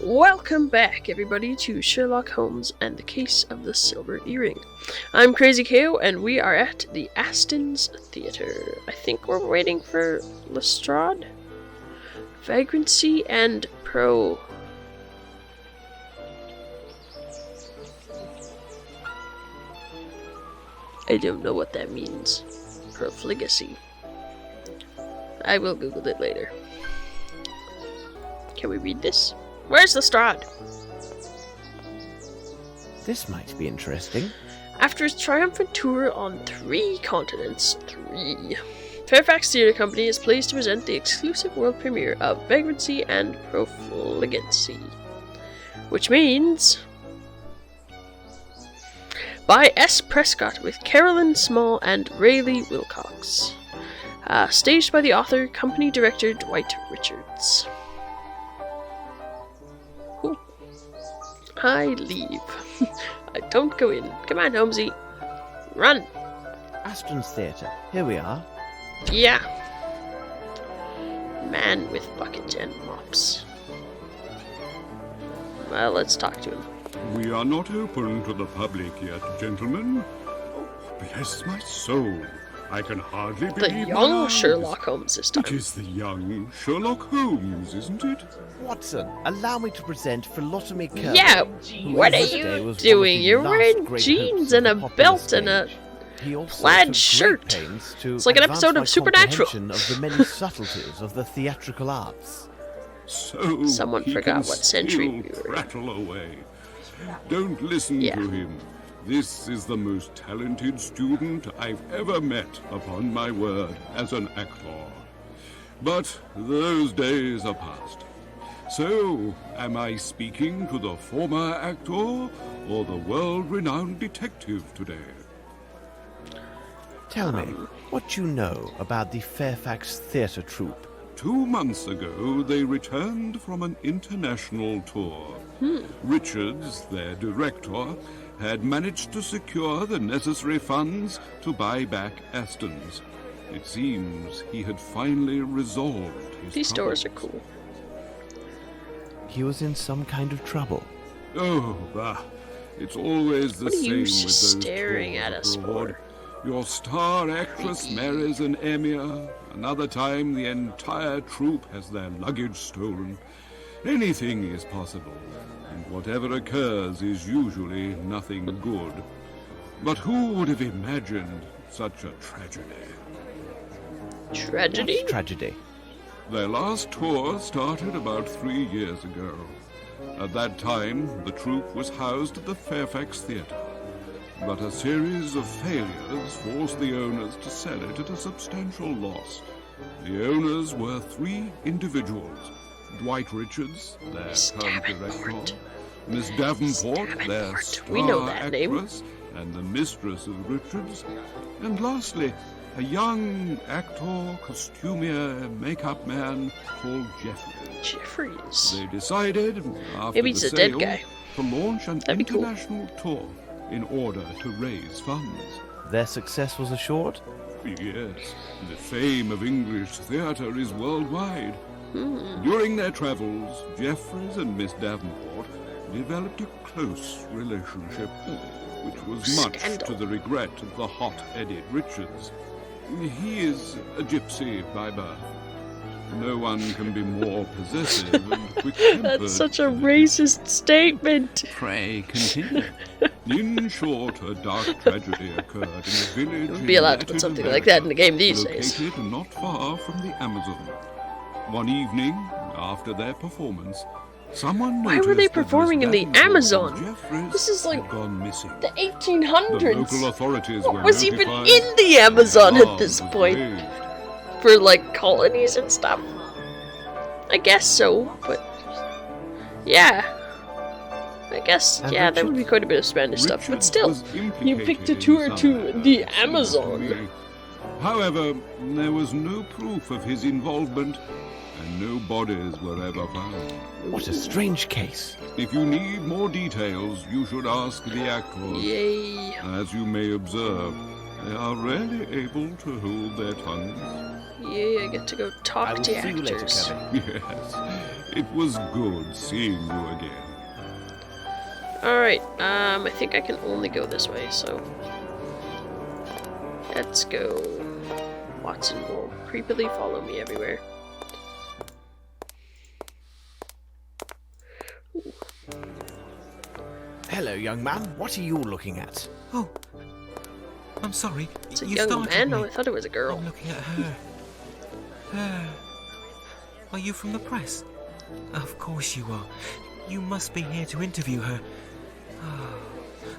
Welcome back, everybody, to Sherlock Holmes and the Case of the Silver Earring. I'm Crazy KO, and we are at the Aston's Theatre. I think we're waiting for Lestrade, Vagrancy, and Pro. I don't know what that means. Profligacy. I will Google it later. Can we read this? Where's Lestrade? This might be interesting. After his triumphant tour on 3 continents, Fairfax Theatre Company is pleased to present the exclusive world premiere of Vagrancy and Profligacy. Which means... by S. Prescott with Carolyn Small and Rayleigh Wilcox. Staged by the author, company director Dwight Richards. I leave. I don't go in. Come on, Holmesy. Run. Aston's Theatre. Here we are. Yeah. Man with bucket and mops. Well, let's talk to him. We are not open to the public yet, gentlemen. Oh, bless my soul. I can hardly The believe my young eyes. Sherlock Holmes this time. It is the young Sherlock Holmes, isn't it? Watson, allow me to present Philotomy Curley. Yeah, who what are yesterday you was one doing? of the You're last wearing great jeans hopes and of a the popular belt and a stage. He also plaid took great shirt. pains to It's like an advance episode my of Supernatural. comprehension of the many subtleties of the theatrical arts. So Someone he forgot can what century still we were in. prattle away. Don't listen Yeah. to him. This is the most talented student I've ever met, upon my word, as an actor. But those days are past. So, am I speaking to the former actor or the world-renowned detective today? Tell me, what you know about the Fairfax Theatre troupe? 2 months ago, they returned from an international tour. Richards, their director, had managed to secure the necessary funds to buy back Aston's. It seems he had finally resolved his These stores are troubles. cool. He was in some kind of trouble. Oh, it's always the What are same you with those staring tours at us abroad. for? Your star actress marries an emir. Another time, the entire troupe has their luggage stolen. Anything is possible, and whatever occurs is usually nothing good. But who would have imagined such a tragedy? Tragedy? What's tragedy? Their last tour started about 3 years ago. At that time, the troupe was housed at the Fairfax Theatre. But a series of failures forced the owners to sell it at a substantial loss. The owners were 3 individuals. Dwight Richards, their Miss current Davenport. director, Miss Davenport, their Davenport. star We know that name. actress and the mistress of Richards, and lastly, a young actor, costumier, makeup man called Jeffrey. Jeffries. They decided, after Maybe the he's a sale, dead guy. to launch an That'd be cool. international tour in order to raise funds. Their success was assured? Yes, the fame of English theatre is worldwide. Hmm. During their travels, Jeffries and Miss Davenport developed a close relationship, which was much Scandal. to the regret of the hot-headed Richards. He is a gypsy by birth. No one can be more possessive and quick-tempered. That's such a racist statement. Pray continue. In short, a dark tragedy occurred in a village. You'd be allowed to put something like that in the game these days. Located not far from the Amazon. One evening, after their performance, someone Why were noticed they that performing Miss in the Davenport Amazon? and Jeffries This is like had gone missing. The The 1800s. local authorities What were was even notified, in the Amazon and at this alarm was point? raised. For like colonies and stuff? I guess so, but yeah. I guess, And yeah, that would be Richards? quite a bit of Spanish stuff, but Richards still. was You implicated picked a in tour some to matter, the it seems to Amazon. me. However, there was no proof of his involvement, and no bodies were ever found. What a strange case. If you need more details, you should ask the actors. Yay. As you may observe, they are rarely able to hold their tongues. Yay, I get to go I talk will to see you later, actors. Kevin. Yes, it was good seeing you again. Alright, I think I can only go this way, so... Let's go. Watson will creepily follow me everywhere. Hello, young man. What are you looking at? Oh, I'm sorry. It's a You young startled man? me. Oh, I thought it was a girl. I'm looking at her. Her. Are you from the press? Of course you are. You must be here to interview her. Oh,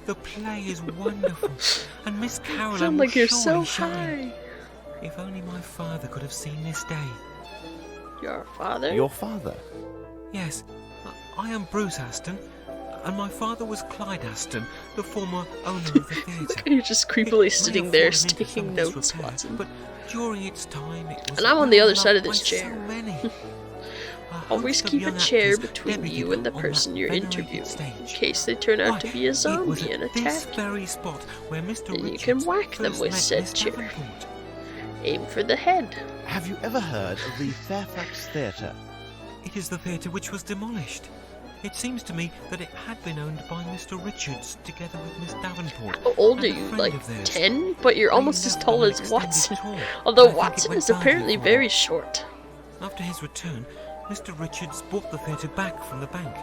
the play is wonderful, and Miss Caroline Sound will like you're surely so shine. high. If only my father could have seen this day. Your father? Your father. Yes, I am Bruce Aston, and my father was Clyde Aston, the former owner of the theatre. You're just It creepily may sitting have there fallen into taking some notes, disrepair, Watson. But during its time, it was And I'm on the other well side of loved this by chair. So many. Always keep a chair between you and the person you're interviewing, in case they turn out to be a zombie and This attack. very spot where Mr. Then you Richards can whack them first with met said Miss chair. Davenport. Aim for the head. Have you ever heard of the Fairfax Theatre? It is the theatre which was demolished. It seems to me that it had been owned by Mr. Richards together with Miss Davenport. How old are and a you? friend Like of theirs. 10? But you're They almost as left tall on an as extended Watson. tour, Although and I think it Watson went is badly apparently for very them. short. After his return, Mr. Richards bought the theatre back from the bank,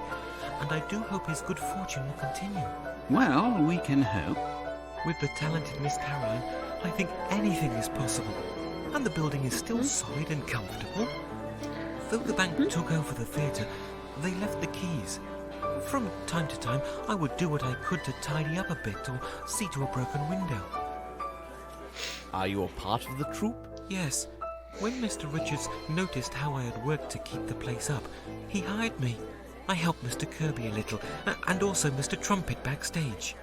and I do hope his good fortune will continue. Well, we can hope. With the talented Miss Caroline, I think anything is possible. And the building is still solid and comfortable. Though the bank took over the theatre, they left the keys. From time to time, I would do what I could to tidy up a bit or see to a broken window. Are you a part of the troupe? Yes, when Mr. Richards noticed how I had worked to keep the place up, he hired me. I helped Mr. Kirby a little, and also Mr. Trumpet backstage.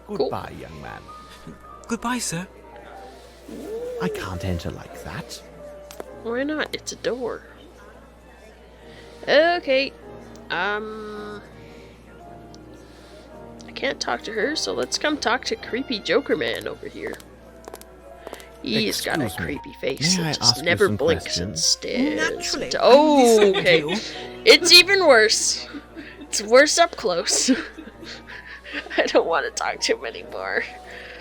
Goodbye, young man. Goodbye, sir. I can't enter like that. Why not? It's a door. Okay. I can't talk to her, so let's come talk to creepy Joker Man over here. He's got a Excuse me. creepy face May I that just ask you never some blinks and questions? stares. Naturally. Oh, Listen to okay. you. It's even worse. It's worse up close. I don't want to talk to him anymore.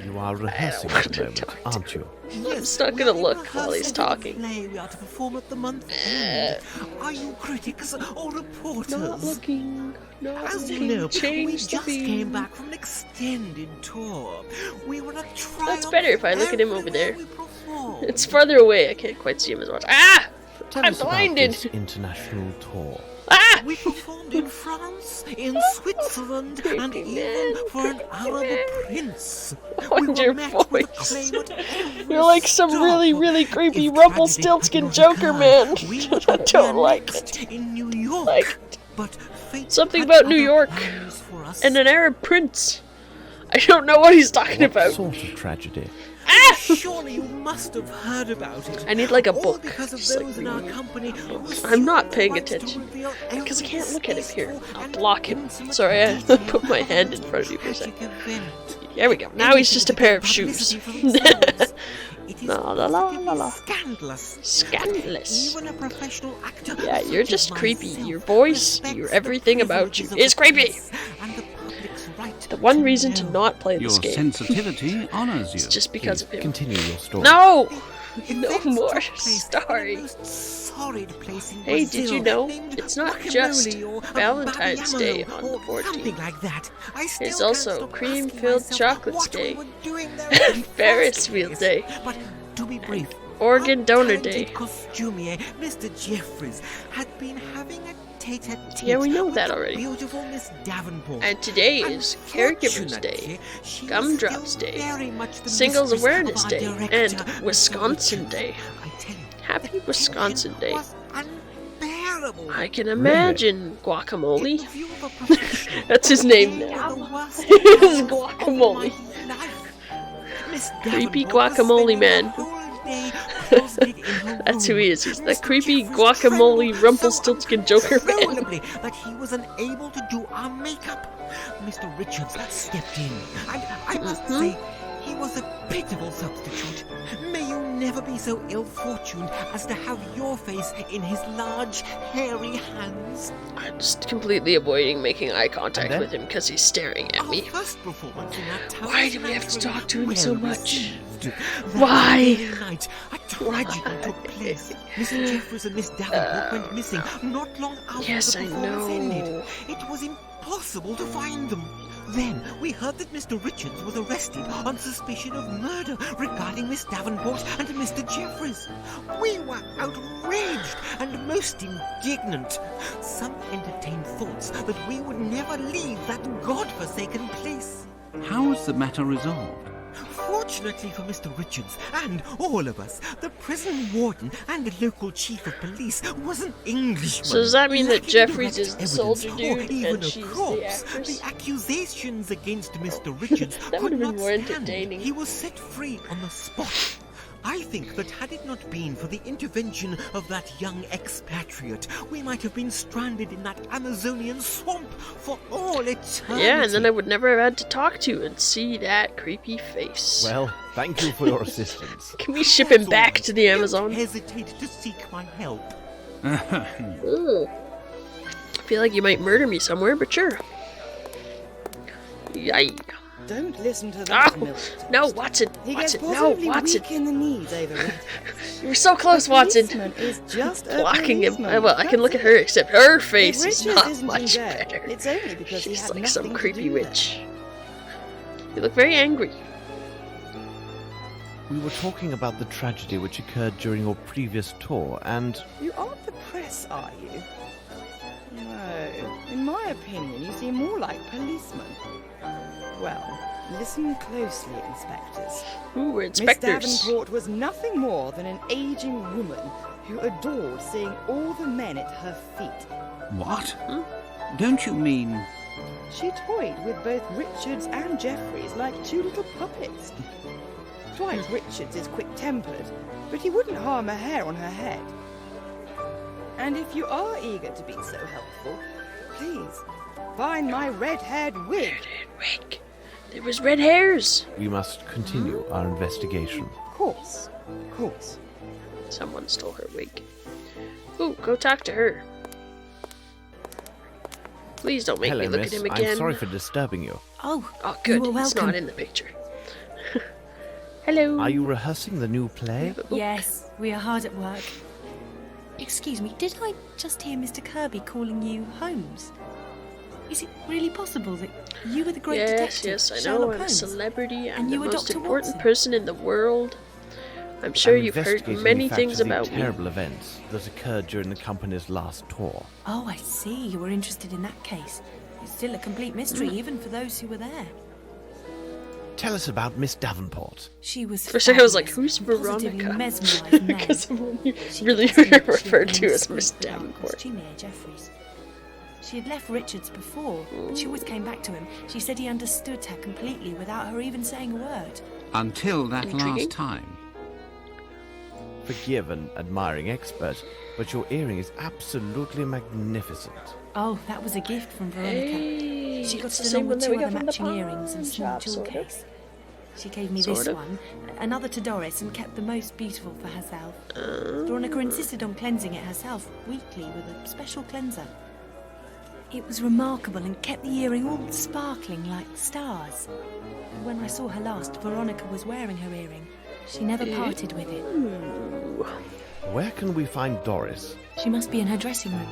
You are rehearsing want at to the moment, talk to aren't you? Yes, not gonna we're look while he's rehearsing talking. the play we are to perform at the month end. Are you critics or reporters? Not looking. Not As you looking. know, we Change the just came beam. back from an extended tour. We were a That's better if I look at him over there. everywhere we performed. It's farther away. I can't quite see him as much. Ah! Tell I'm us about blinded. this international tour. Ah! We performed in France, in Switzerland, and Creepy even man, for an creepy Arab man. prince. On We were your met with voice. acclaim at every You're like some stop. really, really creepy If Rumpelstiltskin tragedy had Joker not man. occurred, we I would have don't been like next it. in New York. Like But fate something had about New other York plans for us. and an Arab prince. I don't know what he's talking What about. sort of tragedy? Ah! Surely you must have heard about it. I need like a All book. because of Just, like, those in our reading. company who I'm not assumed the paying rights to attention, reveal because I every can't look at him here. distasteful I'll and block him. intimate Sorry, I detail put my of hand in the front of you for a tragic second. event. There we go. Now he's just a pair of shoes. Publicity for themselves. It is La la la la la. scandalous. Scandalous. Even a professional actor. Yeah, you're such just as creepy. myself Your voice, respects your the everything about you privileges of is the creepy. press and the public's right The one to reason to know. not play Your this game sensitivity honors you. is just because of him. Continue your story. No! The No events more took place story. in a most sordid place in Hey, did Brazil you know named it's not Guacamole just or Valentine's Babiamolo Day on the or 14th. something like that. I still It's can't also stop cream-filled asking myself chocolates what we day. were doing there And in the Ferris first wheel place. day. But to be brief, Organ our donor talented day. costumier, Mr. Jeffries, had been having a tete-a-tete Yeah, we know with that the already. beautiful Miss Davenport. And today is Caregivers Day, Unfortunately, she Gumdrops was still Day, very much the Singles mistress Awareness of our Day, director, and Mr. Wisconsin Richards. Day. I tell you, Happy Wisconsin Day. was unbearable. I can imagine Guacamole. In view of a professional, That's his name day now. of the worst It is hour of Guacamole. my life. Miss Creepy Davenport was Guacamole spending man. the whole day closeted in her That's who room. he is. He's the Mr. creepy Jeffries Guacamole trembled Rumpelstiltskin Joker man. uncontrollably that he was unable to do our makeup. Mr. Richards stepped in, and I must say, He was a pitiful substitute. May you never be so ill-fortuned as to have your face in his large, hairy hands. I'm just completely avoiding making eye contact And then- with him because he's staring at Our me. first performance in that tower Why was do we have to naturally talk to him well so much? received. That Why? very night, a tragedy took place. Mr. Jeffries and Miss Davenport went missing not long after Yes, the I performance ended. know. It was impossible to find them. Then we heard that Mr. Richards was arrested on suspicion of murder regarding Miss Davenport and Mr. Jeffries. We were outraged and most indignant. Some entertained thoughts that we would never leave that godforsaken place. How is the matter resolved? Fortunately for Mr. Richards and all of us, the prison warden and the local chief of police was an Englishman. So does that mean that lacking Jeffries direct is the evidence soldier or dude even and a she's the corpse? actress? The accusations against Mr. Richards That could would've been not more stand. entertaining. He was set free on the spot. I think that had it not been for the intervention of that young expatriate, we might have been stranded in that Amazonian swamp for all eternity. Yeah, and then I would never have had to talk to and see that creepy face. Well, thank you for your assistance. Can we ship him That's back all right. to the Amazon? Don't hesitate to seek my help. Ugh. I feel like you might murder me somewhere, but sure. Yay. Don't listen to that, Oh, Milton. no, Watson. He gets Watson, no, positively Watson. weak in the knees over it. You were so close, A Watson. policeman is just a Blocking him. policeman. Well, I can That's look at it. her, except her If face is Richards not isn't in much jail, better. it's only because he She's had like some nothing to creepy do there. witch. You look very angry. We were talking about the tragedy which occurred during your previous tour, and You aren't the press, are you? No. In my opinion, you seem more like policemen. Well, listen closely, inspectors. Ooh, we're Miss inspectors. Davenport was nothing more than an aging woman who adored seeing all the men at her feet. What? Don't you mean... She toyed with both Richards and Jeffries like two little puppets. Dwight Richards is quick-tempered, but he wouldn't harm a hair on her head. And if you are eager to be so helpful, please find my red-haired wig. Red wig. There was red hairs. we must continue our investigation. Of course. Someone stole her wig. Ooh, go talk to her. Please don't make Hello, me look miss. at him again. I'm sorry for disturbing you. Oh, Oh, good. You were He's welcome. not in the picture. Hello. Are you rehearsing the new play? yes, we are hard at work. Excuse me, did I just hear Mr. Kirby calling you Holmes? Is it really possible that you were the great Yes, detective, yes, I know. Sherlock I'm a Holmes? celebrity. I'm And the you were most Dr. important Watson? person in the world. I'm sure I'm you've heard investigating many the facts things of the about me. terrible events that occurred during the company's last tour. Oh, I see. You were interested in that case. It's still a complete mystery, even for those who were there. Tell us about Miss Davenport. She was For a second I was like, fabulous who's and positively Veronica? mesmerised men. Because I'm only She really trusted that she referred had to gained as speed Miss for our Davenport. costumier, Jeffries. She had left Richards before, but she always came back to him. She said he understood her completely without her even saying a word. Until that Intriguing. last time. Forgive an admiring expert, but your earring is absolutely magnificent. Oh, that was a gift from Veronica. Hey, She got it's it the same along one with that two we got other from the matching earrings and pawn small shop, jewel sort of. case. She gave me Sort this of. one, another to Doris, and kept the most beautiful for herself. Veronica insisted on cleansing it herself weekly with a special cleanser. It was remarkable and kept the earring all sparkling like stars. When I saw her last, Veronica was wearing her earring. She never parted with it. Where can we find Doris? She must be in her dressing room.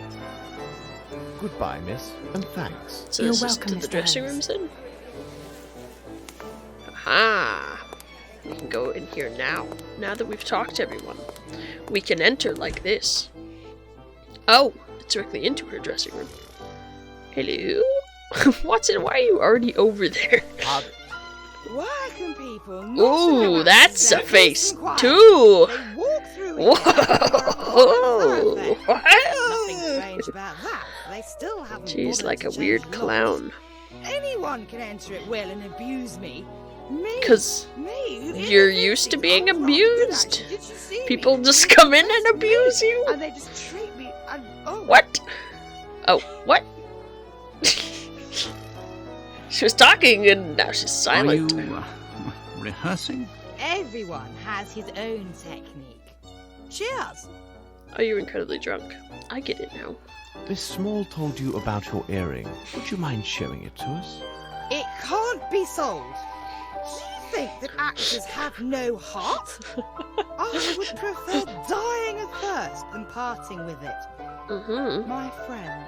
Goodbye, miss, and thanks. So You're this is welcome, to the Mr. dressing Holmes. rooms then? Aha! We can go in here now. Now that we've talked to everyone. We can enter like this. Oh, it's directly into her dressing room. Hello? Watson, why are you already over there? Why can people not Ooh, have that's a access face, and quiet? too! They walk through Whoa! Nothing What? strange about that. They still haven't She's bothered like to a change weird laws. clown. Anyone can enter at will and abuse me. Me? 'Cause Me, who you're isn't used to 50. being I'm rather good, abused. actually. Did you see People me? just They come in and trust me, abuse you? and they just treat me. Oh. What? Oh, what? She was talking and now she's silent. Are you rehearsing? Everyone has his own technique. Cheers! Are you incredibly drunk? I get it now. This Small told you about your earring. Would you mind showing it to us? It can't be sold. Do you think that actors have no heart? I would prefer dying of thirst than parting with it. Mm-hmm. My friend.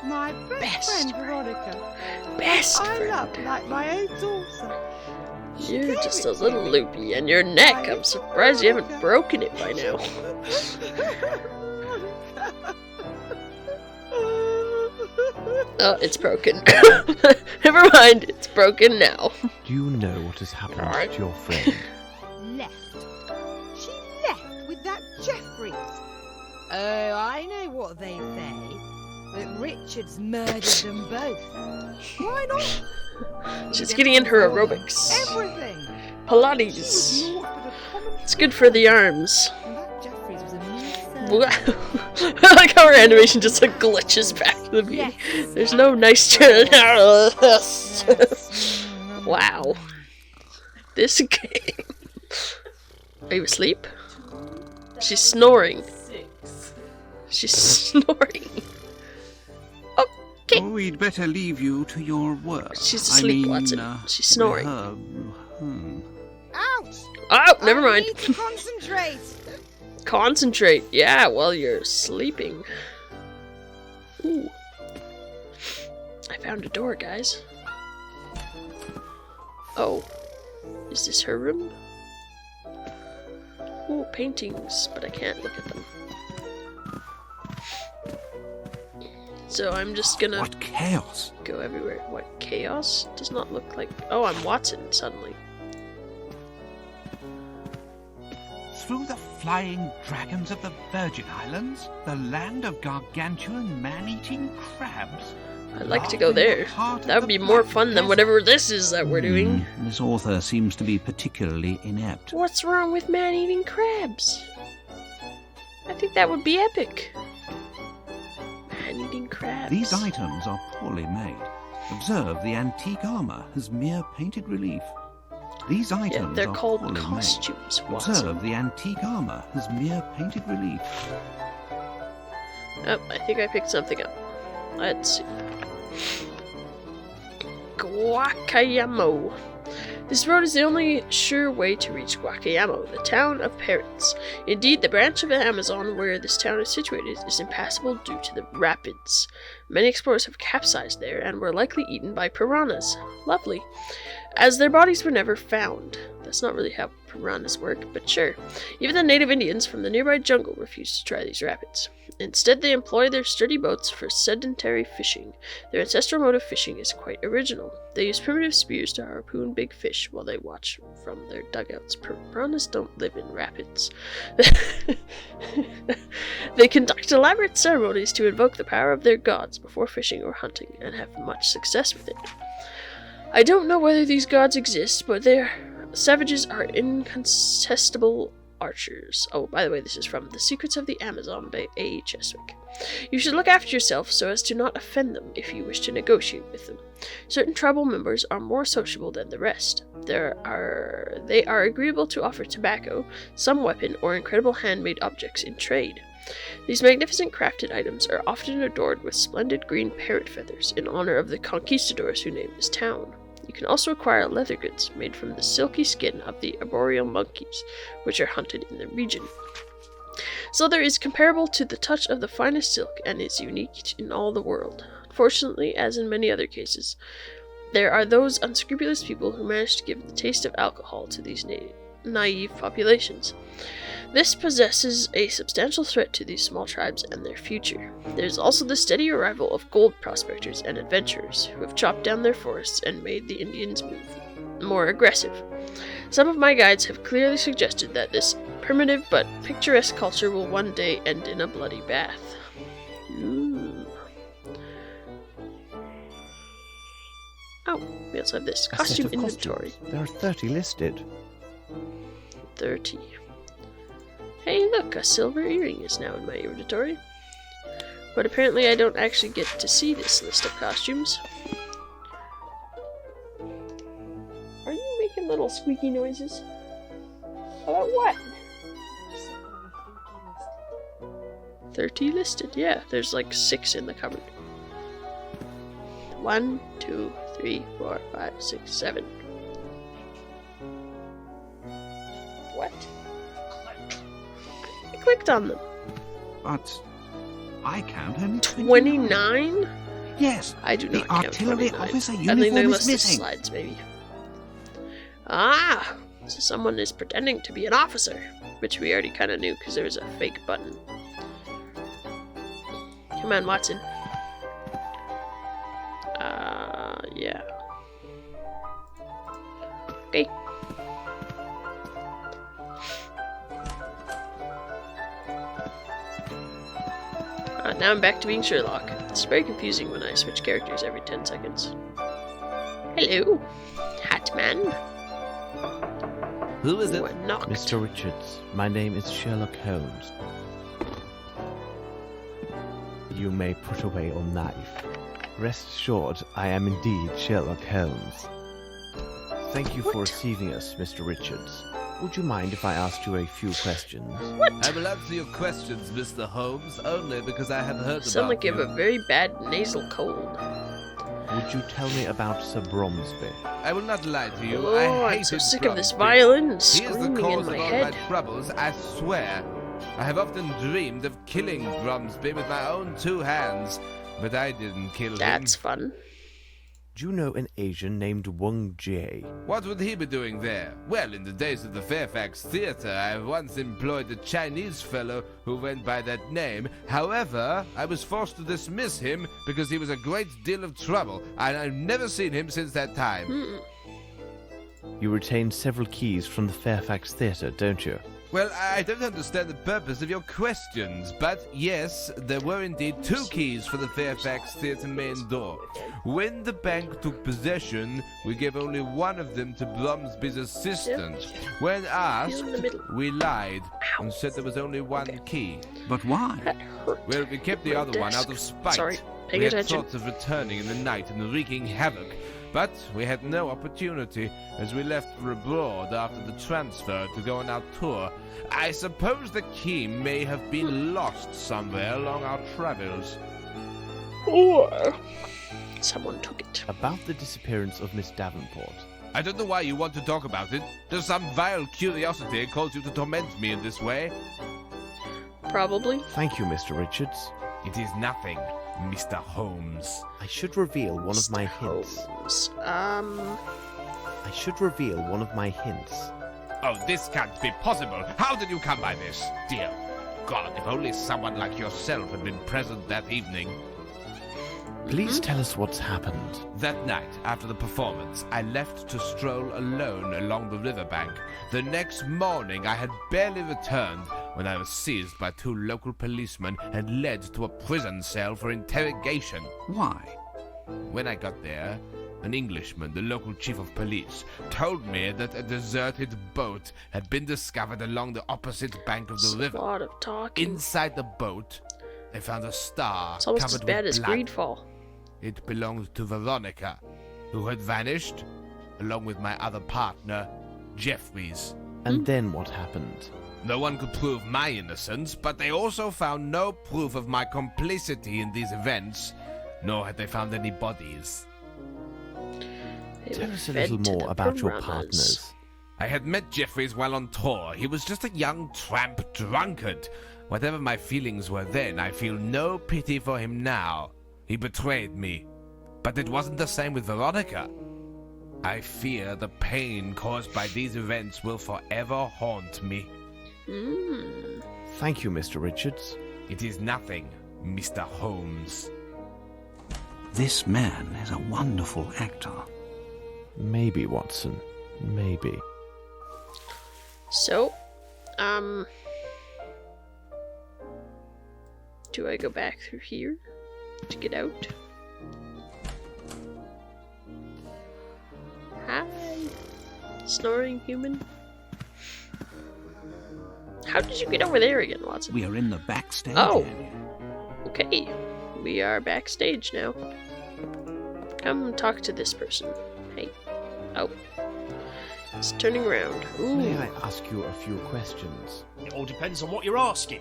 My best friend, Veronica. Best I friend. love like my own daughter. She You're gave just it a to little me. loopy, and your neck, I'm surprised you haven't broken it by now. Oh, it's broken. Never mind, it's broken now. Do you know what has happened Alright. to your friend? Left. She left with that Jeffries. Oh, I know what they say. That Richard's murdered them both. Why not? She's He getting in her told them aerobics. Everything. She was Pilates. naught but a common It's good for the arms. And that Jeffries was a mere Wow. servant. I like how her animation just like glitches back to the beginning. Yes. There's no nice turn. Yes. Wow. This game. Are you asleep? She's snoring. She's snoring. Okay. We'd better leave you to your work. She's asleep, Watson. She's snoring. Ouch! Oh, never mind. I need to concentrate. Concentrate. Yeah, while you're sleeping. Ooh. I found a door, guys. Oh. Is this her room? Ooh, paintings, but I can't look at them. So I'm just gonna What chaos! go everywhere. What, chaos? Does not look like... Oh, I'm Watson, suddenly. Through the flying dragons of the Virgin Islands, the land of gargantuan man-eating crabs. I'd like to go there. That would be more fun than whatever this is that we're doing. This author seems to be particularly inept. What's wrong with man-eating crabs? I think that would be epic. Man-eating crabs. These items are poorly made. Observe the antique armor as mere painted relief. These items Yeah, they're are called poorly costumes, made. Watson. Observe the antique armor as mere painted relief. Oh, I think I picked something up. Let's see. Guacayamo. This road is the only sure way to reach Guacayamo, the town of parrots. Indeed, the branch of the Amazon where this town is situated is impassable due to the rapids. Many explorers have capsized there and were likely eaten by piranhas. Lovely. As their bodies were never found. That's not really how piranhas work, but sure. Even the native Indians from the nearby jungle refused to try these rapids. Instead, they employ their sturdy boats for sedentary fishing. Their ancestral mode of fishing is quite original. They use primitive spears to harpoon big fish while they watch from their dugouts. Piranhas don't live in rapids. They conduct elaborate ceremonies to invoke the power of their gods before fishing or hunting, and have much success with it. I don't know whether these gods exist, but their savages are incontestable archers. Oh, by the way, this is from The Secrets of the Amazon by A. Cheswick. You should look after yourself so as to not offend them if you wish to negotiate with them. Certain tribal members are more sociable than the rest. They are agreeable to offer tobacco, some weapon, or incredible handmade objects in trade. These magnificent crafted items are often adorned with splendid green parrot feathers in honor of the conquistadors who named this town. You can also acquire leather goods made from the silky skin of the arboreal monkeys, which are hunted in the region. So there is comparable to the touch of the finest silk and is unique in all the world. Unfortunately, as in many other cases, there are those unscrupulous people who manage to give the taste of alcohol to these naive populations. This possesses a substantial threat to these small tribes and their future. There is also the steady arrival of gold prospectors and adventurers who have chopped down their forests and made the Indians move more aggressive. Some of my guides have clearly suggested that this primitive but picturesque culture will one day end in a bloody bath. Ooh. Oh, we also have this A set costume of inventory. costumes. There are 30 listed. 30. Hey, look, a silver earring is now in my inventory. But apparently I don't actually get to see this list of costumes. Are you making little little squeaky noises. About what? 30 listed, yeah. There's like 6 in the cupboard. 1, 2, 3, 4, 5, 6, 7. What? I clicked on them. But I count only 29? Yes, I do the not count artillery 29. officer I think uniform they is listed missing. slides, maybe. Ah! So someone is pretending to be an officer, which we already kind of knew because there was a fake button. Come on, Watson. Yeah. Okay. Now I'm back to being Sherlock. It's very confusing when I switch characters every 10 seconds. Hello, Hatman. Who is it? You are knocked. Mr. Richards, my name is Sherlock Holmes. You may put away your knife. Rest assured, I am indeed Sherlock Holmes. Thank you for What? receiving us, Mr. Richards. Would you mind if I asked you a few questions? I will answer your questions, Mr. Holmes, only because I have heard Sound about like you have a very bad nasal cold. Would you tell me about Sir Bromsby? I will not lie to you. Oh, I I'm hated so sick of this Bromsby. violin He is the screaming in cause my of all head. my troubles, I swear. I have often dreamed of killing Bromsby with my own 2 hands, but I didn't kill That's him. fun. Do you know an Asian named Wang Jie? What would he be doing there? Well, in the days of the Fairfax Theatre, I once employed a Chinese fellow who went by that name. However, I was forced to dismiss him because he was a great deal of trouble, and I've never seen him since that time. You retain several keys from the Fairfax Theatre, don't you? Well, I don't understand the purpose of your questions, but yes, there were indeed 2 keys for the Fairfax Theatre main door. When the bank took possession, we gave only one of them to Bromsby's assistant. When asked, in the middle. we lied Ow. and said there was only one key. But why? That hurt. Well, we kept the My other one desk. out of spite. Sorry, paying we had attention. thoughts of returning in the night and wreaking havoc, but we had no opportunity as we left for abroad after the transfer to go on our tour. I suppose the key may have been lost somewhere along our travels. Or someone took it. About the disappearance of Miss Davenport. I don't know why you want to talk about it. There's some vile curiosity caused you to torment me in this way. Probably. Thank you, Mr. Richards. It is nothing, Mr. Holmes. I should reveal one of my hints. Holmes. I should reveal one of my hints. Oh, this can't be possible. How did you come by this? Dear God, if only someone like yourself had been present that evening. Please tell us what's happened. That night, after the performance, I left to stroll alone along the riverbank. The next morning, I had barely returned when I was seized by 2 local policemen and led to a prison cell for interrogation. Why? When I got there, an Englishman, the local chief of police, told me that a deserted boat had been discovered along the opposite bank of It's the a river. lot of talking. Inside the boat, they found a star It's almost covered as bad with as blood. Greedfall. It belonged to Veronica, who had vanished, along with my other partner, Jeffries. And then what happened? No one could prove my innocence, but they also found no proof of my complicity in these events, nor had they found any bodies. They Tell were us a fed little to more the about your piranhas. partners. I had met Jeffries while on tour. He was just a young tramp drunkard. Whatever my feelings were then, I feel no pity for him now. He betrayed me. But it wasn't the same with Veronica. I fear the pain caused by these events will forever haunt me. Thank you, Mr. Richards. It is nothing, Mr. Holmes. This man is a wonderful actor. Maybe, Watson. Maybe. So, do I go back through here to get out? Hi, snoring human. How did you get over there again, Watson? We are in the backstage Oh. area. Okay, we are backstage now. Come talk to this person. Hey. Oh. It's turning around. Ooh. May I ask you a few questions? It all depends on what you're asking.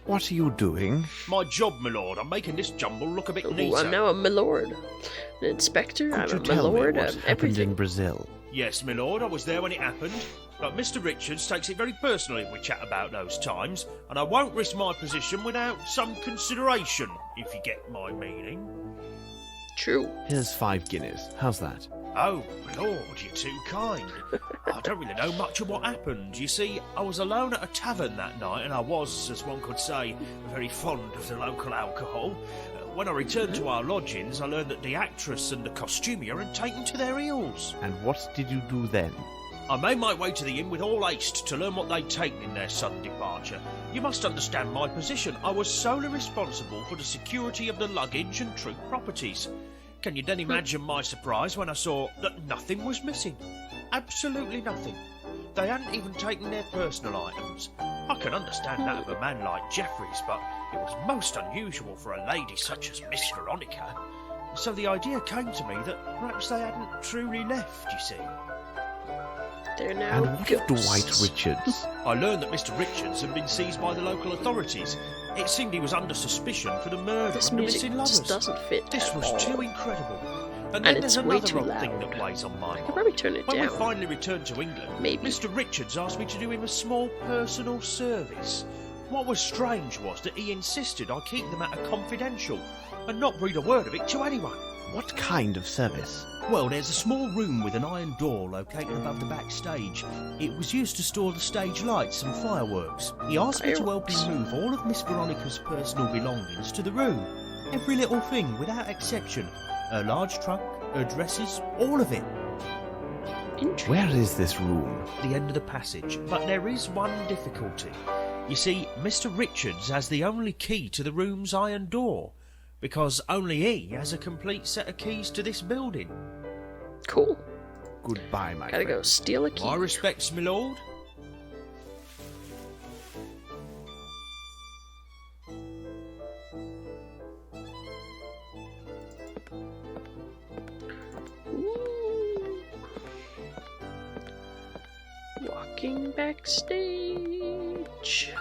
What are you doing? My job, my lord. I'm making this jumble look a bit Ooh, neater. I'm now a milord. An inspector. Could I'm you a tell me milord. what happened Everything. in Brazil? Yes, my lord, I was there when it happened. But Mr. Richards takes it very personally if we chat about those times, and I won't risk my position without some consideration, if you get my meaning. True. Here's 5 guineas. How's that? Oh, my lord, you're too kind. I don't really know much of what happened. You see, I was alone at a tavern that night, and I was, as one could say, very fond of the local alcohol. When I returned to our lodgings, I learned that the actress and the costumier had taken to their heels. And what did you do then? I made my way to the inn with all haste to learn what they'd taken in their sudden departure. You must understand my position. I was solely responsible for the security of the luggage and troop properties. Can you then imagine my surprise when I saw that nothing was missing? Absolutely nothing. They hadn't even taken their personal items. I can understand that of a man like Jeffries, but it was most unusual for a lady such as Miss Veronica. So the idea came to me that perhaps they hadn't truly left, you see. They're now And what of ghosts. Dwight Richards? I learned that Mr. Richards had been seized by the local authorities. It seemed he was under suspicion for the murder This of the music missing lovers. just doesn't fit This at was all. too incredible. And And then it's there's way another too odd thing loud. that weighs on my I could mind. probably turn it When we down. finally returned to England, Maybe. Mr. Richards asked me to do him a small personal service. What was strange was that he insisted I keep the matter confidential and not breathe a word of it to anyone. What kind of service? Well, there's a small room with an iron door located above the backstage. It was used to store the stage lights and fireworks. He asked me to help Fireworks. him move all of Miss Veronica's personal belongings to the room. Every little thing, without exception. Her large trunk, her dresses, all of it. Interesting. Where is this room? The end of the passage. But there is one difficulty. You see, Mr. Richards has the only key to the room's iron door, because only he has a complete set of keys to this building. Cool. Goodbye, my Gotta friend. go steal a key. My respects, my lord. Ooh. Walking backstage.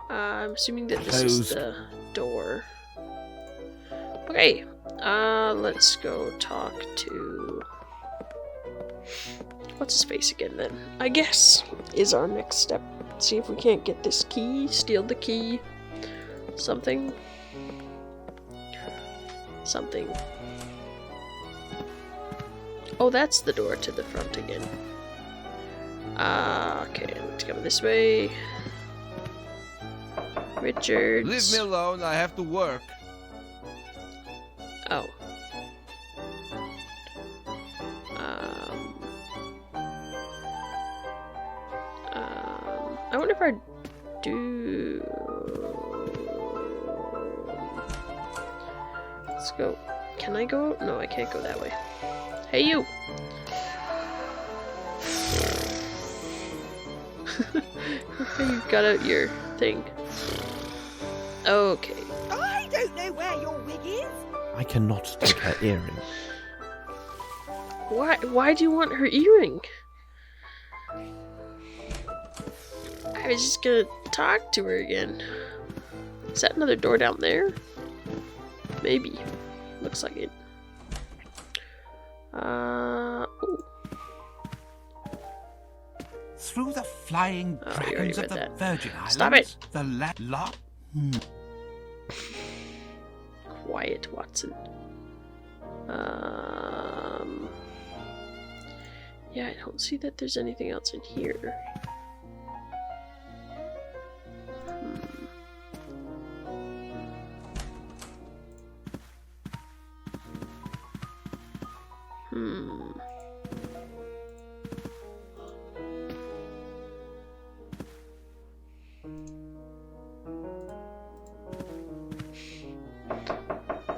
I'm assuming that this is Closed. the door. Okay, let's go talk to... What's his face again then? I guess is our next step. See if we can't get this key, steal the key. Something. Something. Oh, that's the door to the front again. Okay, let's go this way. Richards. Leave me alone, I have to work. Oh. I wonder if I do. Let's go. Can I go? No, I can't go that way. Hey, you! You got out your thing. Okay. I don't know where your wig is. I cannot take her earring. Why do you want her earring? I was just gonna talk to her again. Is that another door down there? Maybe. Looks like it. Ooh. Through the flying Oh, you already dragons of read the that. Virgin Islands, Stop it. the lock. Quiet, Watson. Yeah, I don't see that there's anything else in here. Hmm.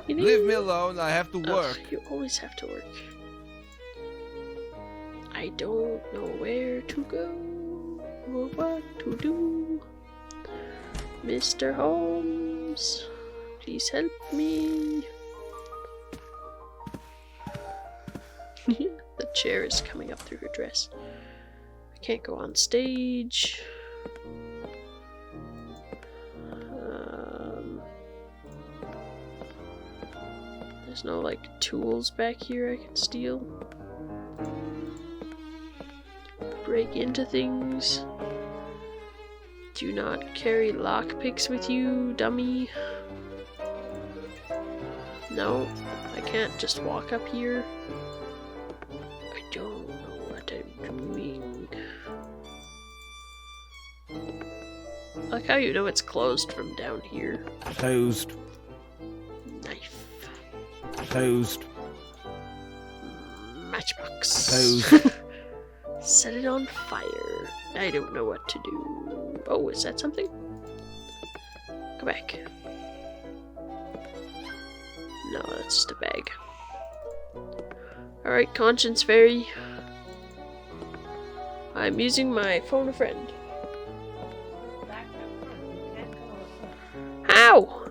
You Leave need- me alone, I have to Ugh, work. you always have to work. I don't know where to go or what to do. Mr. Holmes, please help me. The chair is coming up through her dress. I can't go on stage. There's no, like, tools back here I can steal. Break into things. Do not carry lockpicks with you, dummy. No, I can't just walk up here. I don't know what I'm doing. I like how you know it's closed from down here. Closed. Knife. Closed. Matchbox. Closed. Set it on fire. I don't know what to do. Oh, is that something? Go back. No, that's just a bag. Alright, Conscience Fairy. I'm using my phone a friend. How?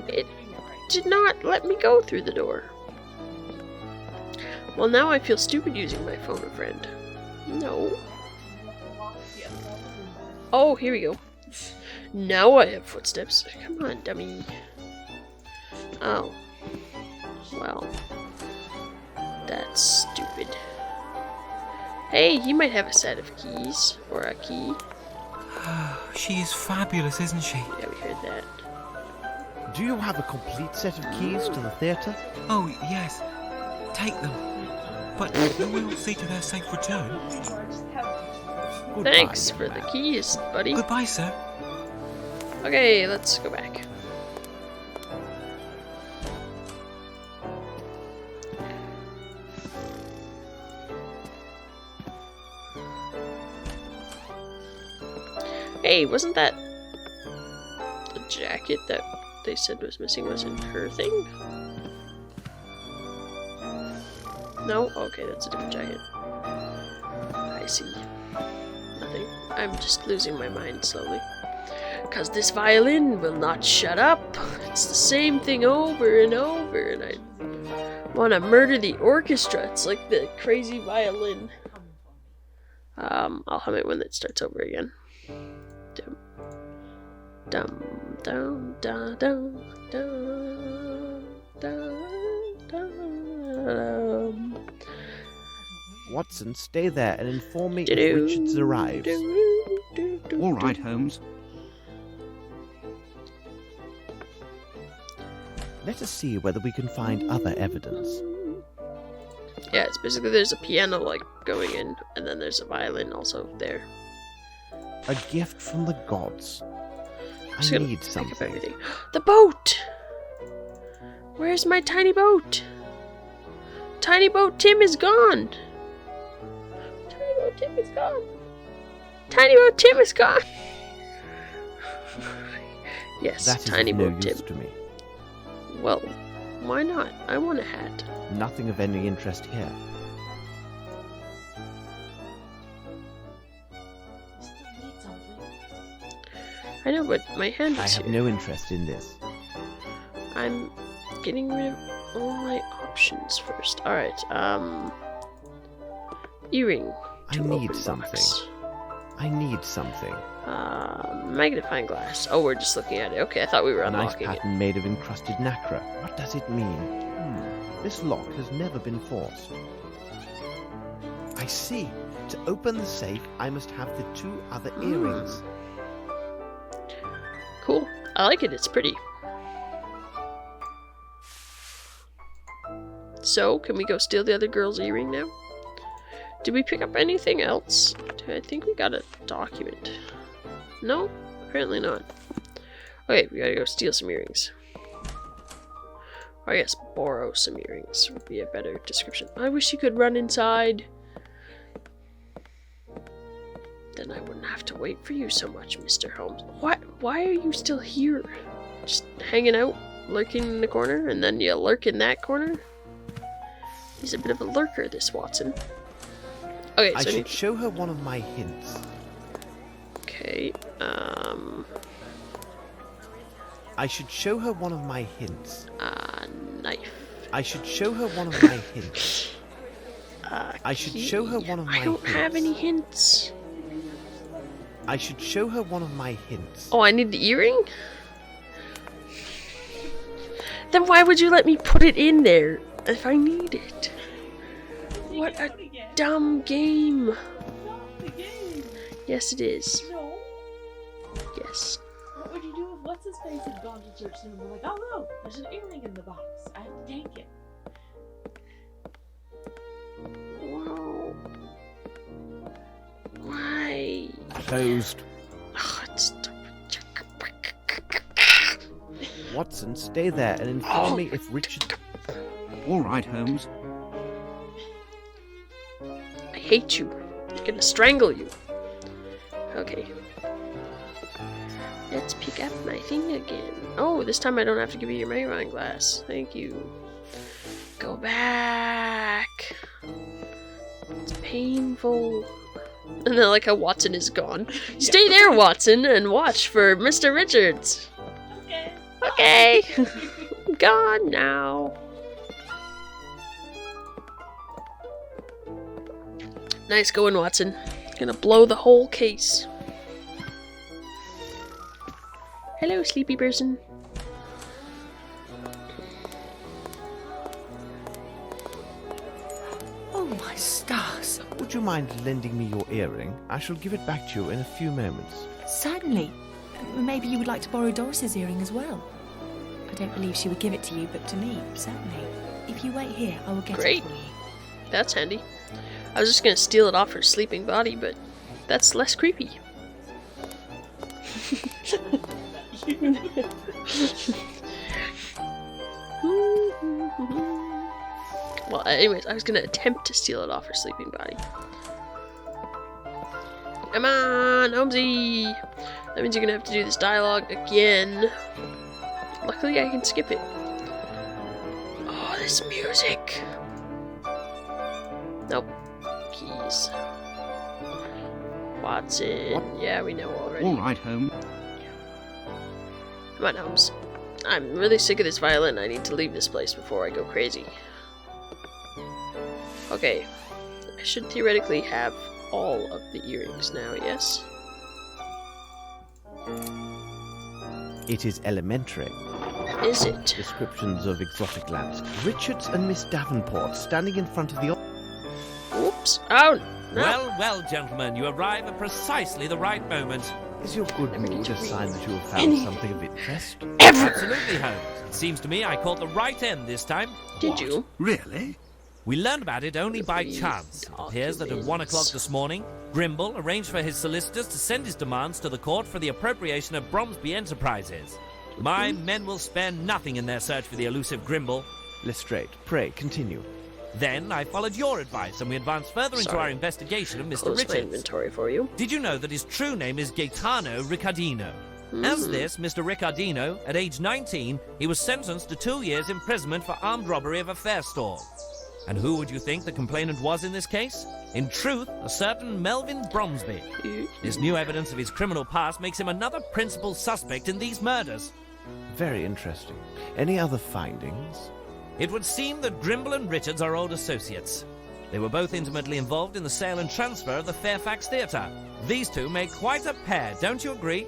It did not let me go through the door. Well, now I feel stupid using my phone a friend. No. Oh, here we go. Now I have footsteps. Come on, dummy. Oh. Well. That's stupid. Hey, he might have a set of keys. Or a key. She is fabulous, isn't she? Yeah, we heard that. Do you have a complete set of keys to the theatre? Oh, yes. Take them. But you will see to their safe return. Goodbye, Thanks young for the man. keys, buddy. Goodbye, sir. Okay, let's go back. Hey, wasn't that the jacket that they said was missing? Wasn't her thing? No? Okay, that's a different jacket. I see. Nothing. I'm just losing my mind slowly. Because this violin will not shut up. It's the same thing over and over, and I want to murder the orchestra. It's like the crazy violin. I'll hum it when it starts over again. Dum dum dum dum dum dum dum. Watson, stay there and inform me if Richards arrives. All right, Holmes. Let us see whether we can find other evidence. Yeah, it's basically there's a piano like going in, and then there's a violin also there. A gift from the gods. Just I gonna need pick up something. everything. The boat! Where's my tiny boat? Tiny boat Tim is gone! Tiny boat Tim is gone! Tiny boat Tim is gone! Yes, That is tiny of no boat use Tim. to me. Well, why not? I want a hat. Nothing of any interest here. I know, but my hand I is have here. no interest in this. I'm getting rid of all my options first. Alright, earring. I to need open something. box. I need something. Magnifying glass. Oh, we're just looking at it. Okay, I thought we were A nice unlocking it. pattern made of encrusted nacre. What does it mean? This lock has never been forced. I see. To open the safe, I must have the two other earrings. Cool. I like it. It's pretty. So, can we go steal the other girl's earring now? Did we pick up anything else? I think we got a document. No? Apparently not. Okay, we gotta go steal some earrings. Or I guess borrow some earrings would be a better description. I wish you could run inside. Then I wouldn't have to wait for you so much, Mr. Holmes. Why are you still here? Just hanging out, lurking in the corner, and then you lurk in that corner? He's a bit of a lurker, this Watson. Okay, I so should show her one of my hints. Okay, I should show her one of my hints. knife. I should show her one of my hints. I should show her one of my I don't hints. have any hints. I should show her one of my hints. Oh, I need the earring? Then why would you let me put it in there if I need it? What a dumb game. Yes, it is. No. Yes. What would you do if what's his face had gone to search him and been like, oh no, there's an earring in the box. I have to take it. Wow. Why? Closed. Oh, it's... Watson, stay there and inform me if Richard... All right, Holmes. I hate you. I'm gonna strangle you. Okay. Let's pick up my thing again. Oh, this time I don't have to give you your magnifying glass. Thank you. Go back. It's painful. And then like how Watson is gone. Stay there, Watson, and watch for Mr. Richards. Okay. Okay. I'm gone now. Nice going, Watson. Gonna blow the whole case. Hello, sleepy person. Oh my stars. Would you mind lending me your earring? I shall give it back to you in a few moments. Certainly. Maybe you would like to borrow Doris's earring as well. I don't believe she would give it to you, but to me, certainly. If you wait here, I will get Great. it for you. That's handy. I was just gonna steal it off her sleeping body, but that's less creepy. Well, anyways, I was gonna attempt to steal it off her sleeping body. Come on, Holmesy! That means you're gonna have to do this dialogue again. Luckily, I can skip it. Oh, this music! Nope. Keys. Watson. Yeah, we know already. All right, Holmes. Come on, Holmes. I'm really sick of this violin. I need to leave this place before I go crazy. Okay. I should theoretically have all of the earrings now, yes? It is elementary. Is it? Descriptions of exotic lands. Richards and Miss Davenport standing in front of the... Oops. Oh, no. Well, well, gentlemen, you arrive at precisely the right moment. Is your good Never need mood to a sign read that you have found any- something of interest? Absolutely, Holmes. It seems to me I caught the right end this time. Did you? Really? We learned about it only by Three chance. It appears that at 1 o'clock documents. this morning, Grimble arranged for his solicitors to send his demands to the court for the appropriation of Bromsby Enterprises. My men will spare nothing in their search for the elusive Grimble. Lestrade, pray, continue. Then I followed your advice and we advanced further into Sorry. our investigation of Mr. Close my Richards. inventory for you. Did you know that his true name is Gaetano Riccardino? As this, Mr. Riccardino, at age 19, he was sentenced to 2 years imprisonment for armed robbery of a fair store. And who would you think the complainant was in this case? In truth, a certain Melvin Bromsby. This new evidence of his criminal past makes him another principal suspect in these murders. Very interesting. Any other findings? It would seem that Grimble and Richards are old associates. They were both intimately involved in the sale and transfer of the Fairfax Theatre. These two make quite a pair, don't you agree?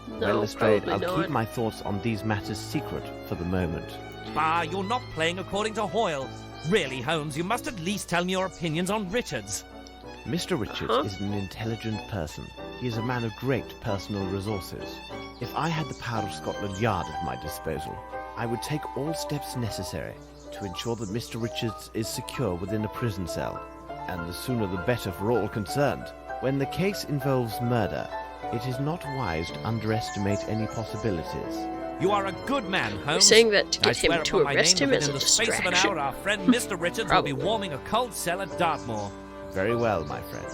Well, No, Lestrade, probably I'll not. keep my thoughts on these matters secret for the moment. Ah, you're not playing according to Hoyle. Really, Holmes, you must at least tell me your opinions on Richards. Mr. Richards is an intelligent person. He is a man of great personal resources. If I had the power of Scotland Yard at my disposal, I would take all steps necessary to ensure that Mr. Richards is secure within a prison cell. And the sooner the better for all concerned. When the case involves murder, it is not wise to underestimate any possibilities. You are a good man, Holmes. You're saying that to I get him swear to upon my arrest name him that as a within the space of an distraction. hour, our friend Mr. Richards will be Probably. warming a cold cell at Dartmoor. Very well, my friend.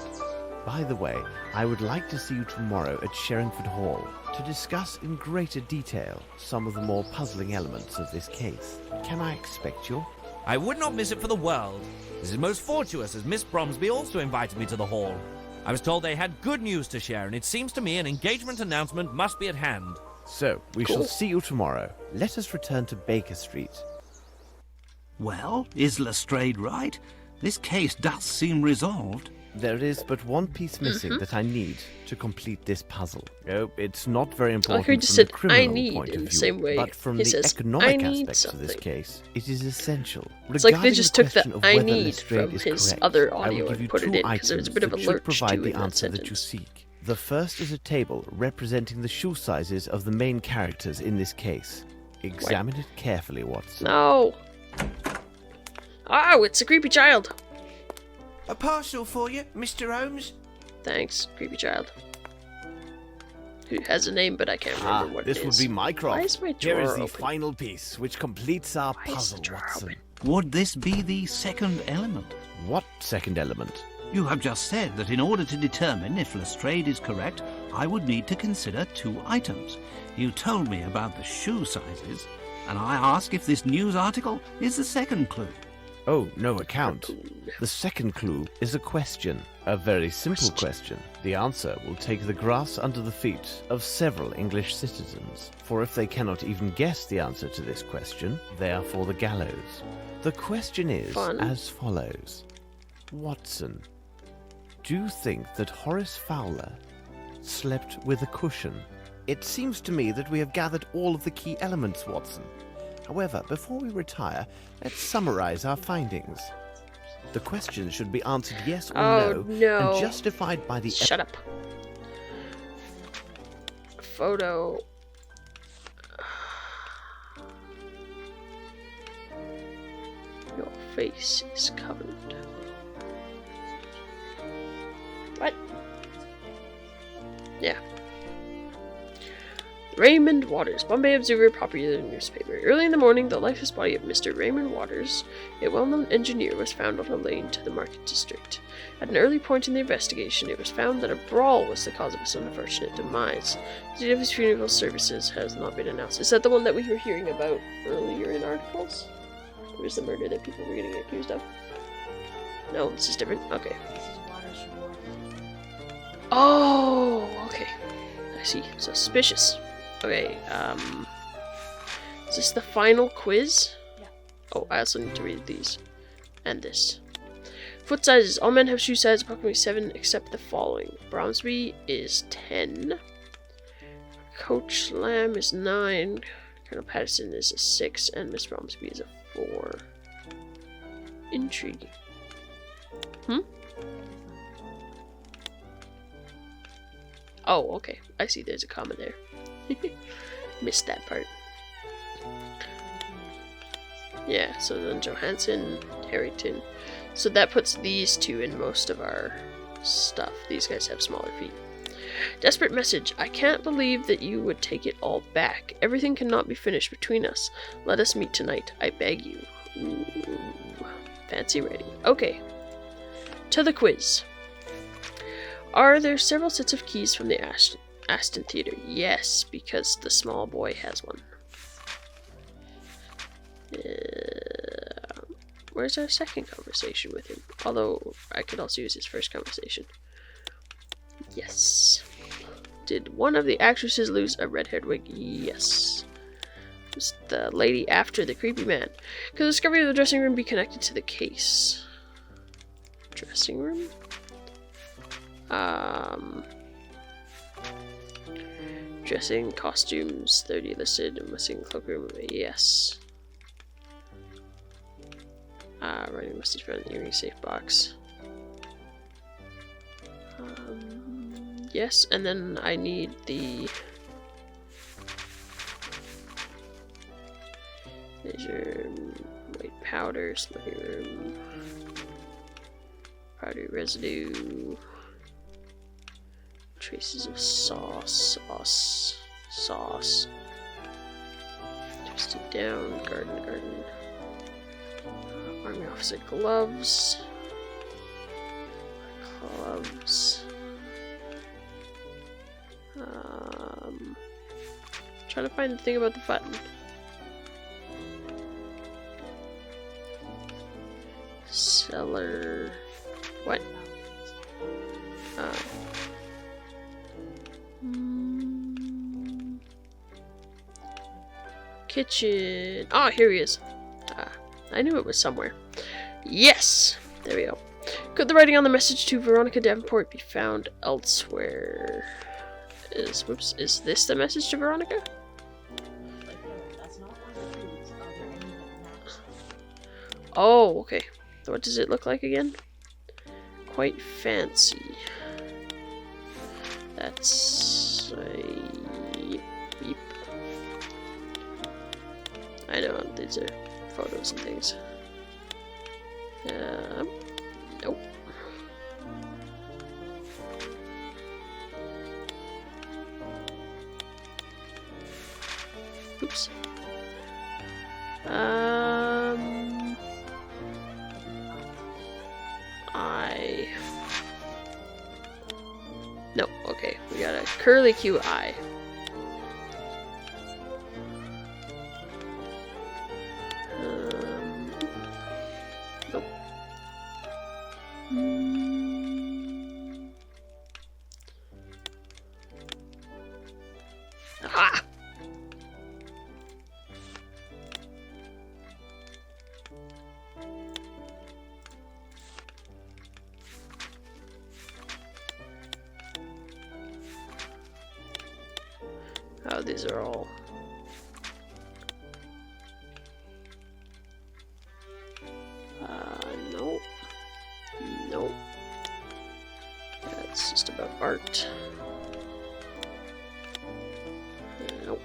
By the way, I would like to see you tomorrow at Sherringford Hall to discuss in greater detail some of the more puzzling elements of this case. Can I expect you? I would not miss it for the world. This is most fortuitous, as Miss Bromsby also invited me to the hall. I was told they had good news to share, and it seems to me an engagement announcement must be at hand. So, we shall see you tomorrow. Let us return to Baker Street. Well, is Lestrade right? This case does seem resolved. There is but one piece missing that I need to complete this puzzle. Oh, it's not very important he from just the said, "I criminal need," point in of the view, same way but from he the says, "I economic need aspects of this something." case, it is essential. It's like they Regarding just the took the question of "I whether need" Lestrade from is his correct, other I audio will give and you put it two in, because there was a items bit of a that should lurch provide too the in that answer that you sentence. seek. The first is a table representing the shoe sizes of the main characters in this case. Examine it carefully, Watson. No! Oh, it's a creepy child! A parcel for you, Mr. Holmes? Thanks, creepy child. Who has a name, but I can't remember what it is. This would be Mycroft. Why is my Here drawer is the open? final piece, which completes our Why is the puzzle, drawer Watson. open? Would this be the second element? What second element? You have just said that in order to determine if Lestrade is correct, I would need to consider two items. You told me about the shoe sizes, and I ask if this news article is the second clue. Oh, no account. The second clue is a question. A very simple question. The answer will take the grass under the feet of several English citizens. For if they cannot even guess the answer to this question, they are for the gallows. The question is as follows. Watson, do you think that Horace Fowler slept with a cushion? It seems to me that we have gathered all of the key elements, Watson. However, before we retire, let's summarize our findings. The question should be answered yes or no, and justified by the... Shut up. Photo. Your face is covered. What? Yeah. Raymond Waters, Bombay Observer, popular newspaper. Early in the morning, the lifeless body of Mr. Raymond Waters, a well-known engineer, was found on a lane to the market district. At an early point in the investigation, it was found that a brawl was the cause of his unfortunate demise. The date of his funeral services has not been announced. Is that the one that we were hearing about earlier in articles? Or is the murder that people were getting accused of? No, this is different? Okay. Oh, okay. I see. Suspicious. Okay, is this the final quiz? Yeah. Oh, I also need to read these. And this. Foot sizes. All men have shoe size approximately 7 except the following. Bromsby is 10. Coach Lamb is 9. Colonel Patterson is a 6. And Miss Bromsby is a 4. Intrigue. Oh, okay. I see there's a comma there. Missed that part. Yeah, so then Johansson, Harrington. So that puts these two in most of our stuff. These guys have smaller feet. Desperate message. I can't believe that you would take it all back. Everything cannot be finished between us. Let us meet tonight. I beg you. Ooh. Fancy writing. Okay. To the quiz. Are there several sets of keys from the Aston Theatre? Yes, because the small boy has one. Where's our second conversation with him? Although, I could also use his first conversation. Yes. Did one of the actresses lose a red-haired wig? Yes. Was the lady after the creepy man? Could the discovery of the dressing room be connected to the case? Dressing room? Dressing, costumes, 30 listed, missing cloakroom, yes. Running message found in the earring safe box. Yes, and then I need the measure, white powder, smoking room, powdery residue, traces of sauce, twisted down, garden, army officer gloves, trying to find the thing about the button. Cellar, what? Kitchen. Oh, here he is. I knew it was somewhere. Yes! There we go. Could the writing on the message to Veronica Davenport be found elsewhere? Is this the message to Veronica? That's not one of the foods. Are there any that match? Oh, okay. What does it look like again? Quite fancy. That's yep, yep. I know these are photos and things. Nope. Oops. No, okay. We got a curly Q eye. Nope. Aha! Oh, these are all... nope. Nope. That's just about art. Nope.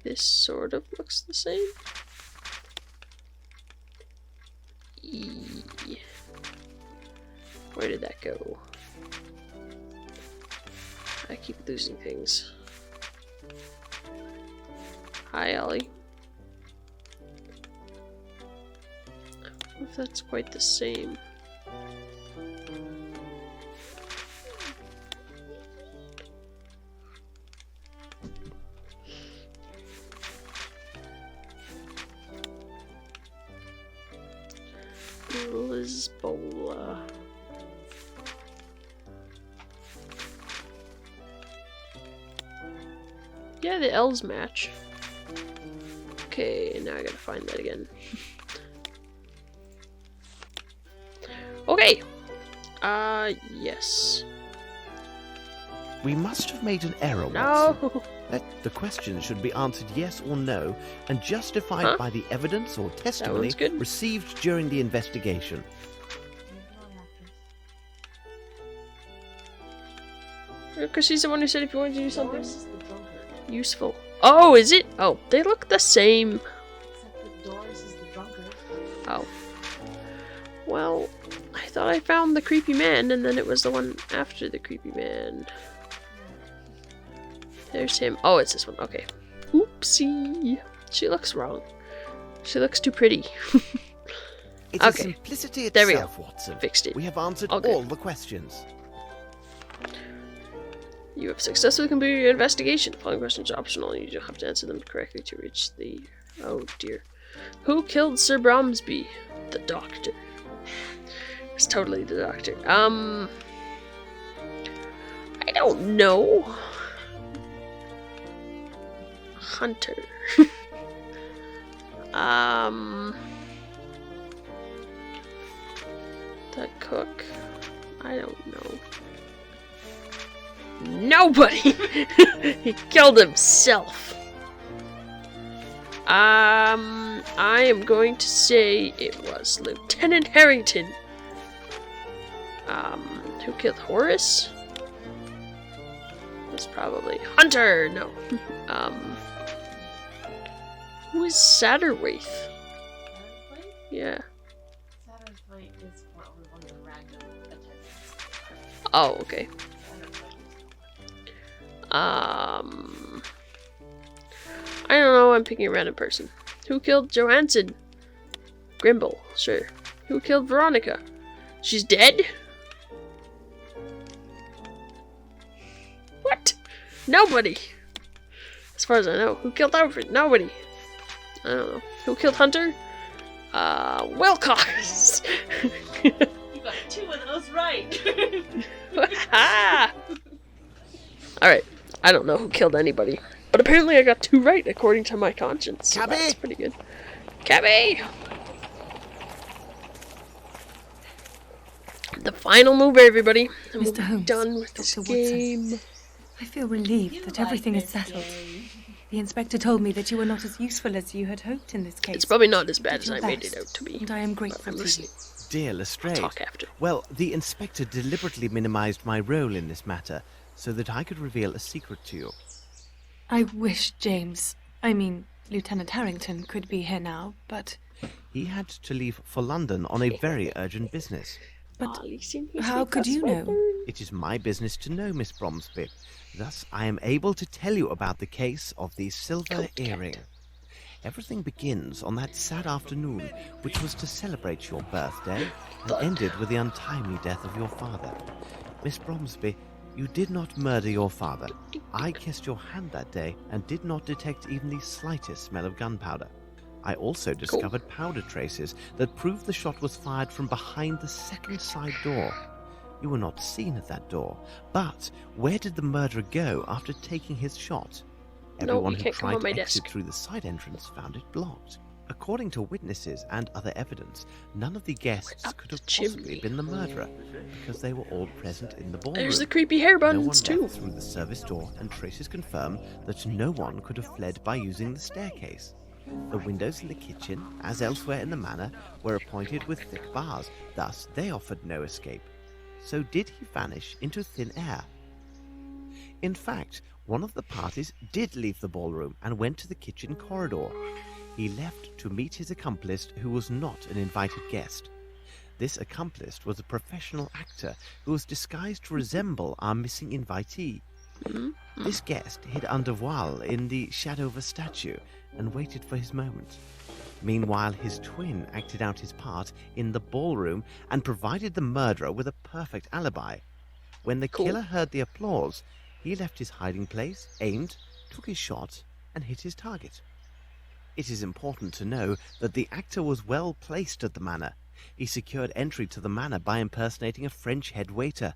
This sort of looks the same. Where did that go? I keep losing things. Hi, Ellie. I don't know if that's quite the same. Lisboa. Yeah, the L's match. Okay, now I gotta find that again. Okay. Yes. We must have made an error, Watson. No. The question should be answered yes or no, and justified by the evidence or testimony received during the investigation. Because she's the one who said if you wanted to do something useful. Oh, is it? Oh, they look the same. Except that Doris is the drunkard. Oh. Well, I thought I found the creepy man, and then it was the one after the creepy man. There's him. Oh, it's this one. Okay. Oopsie. She looks wrong. She looks too pretty. It's the simplicity itself, there we go. Watson. Fixed it. We have answered all the questions. You have successfully completed your investigation. The following questions are optional. You don't have to answer them correctly to reach the... Oh, dear. Who killed Sir Bromsby? The doctor. It's totally the doctor. I don't know. Hunter. The cook. I don't know. Nobody! He killed himself. I am going to say it was Lieutenant Harrington. Who killed Horace? It was probably Hunter! No. Who is Satterwaith? Yeah. Satterwaith is probably one of the random attendants. Oh, okay. I don't know, I'm picking a random person. Who killed Johansson? Grimble, sure. Who killed Veronica? She's dead? Nobody. As far as I know. Who killed Alfred? Nobody. I don't know. Who killed Hunter? Wilcox. You got 2 of those right. Alright. I don't know who killed anybody. But apparently I got 2 right according to my conscience. So that's pretty good. Cabby! The final move, everybody. And we'll Mr. be Holmes, done with this Dr. Watson. game. I feel relieved that everything is settled. The inspector told me that you were not as useful as you had hoped in this case. It's probably not as bad did as I your made it best, out to be. And I am grateful I'm to you. listening. Dear Lestrade. Talk after. Well, the inspector deliberately minimized my role in this matter so that I could reveal a secret to you. I wish Lieutenant Harrington could be here now, but... He had to leave for London on a very urgent business. But how could you know? It is my business to know, Miss Bromsby. Thus, I am able to tell you about the case of the silver earring. Everything begins on that sad afternoon, which was to celebrate your birthday, and ended with the untimely death of your father. Miss Bromsby, you did not murder your father. I kissed your hand that day and did not detect even the slightest smell of gunpowder. I also discovered powder traces that proved the shot was fired from behind the second side door. You were not seen at that door, but where did the murderer go after taking his shot? Everyone who tried to exit through the side entrance found it blocked. According to witnesses and other evidence, none of the guests could have possibly been the murderer, because they were all present in the ballroom. There's the creepy hair buns, no one too. left through the service door, and traces confirm that no one could have fled by using the staircase. The windows in the kitchen, as elsewhere in the manor, were appointed with thick bars, thus they offered no escape. So did he vanish into thin air? In fact, one of the parties did leave the ballroom and went to the kitchen corridor. He left to meet his accomplice, who was not an invited guest. This accomplice was a professional actor who was disguised to resemble our missing invitee. This guest hid under voile in the shadow of a statue and waited for his moment. Meanwhile, his twin acted out his part in the ballroom and provided the murderer with a perfect alibi. When the killer heard the applause, he left his hiding place, aimed, took his shot, and hit his target. It is important to know that the actor was well placed at the manor. He secured entry to the manor by impersonating a French head waiter.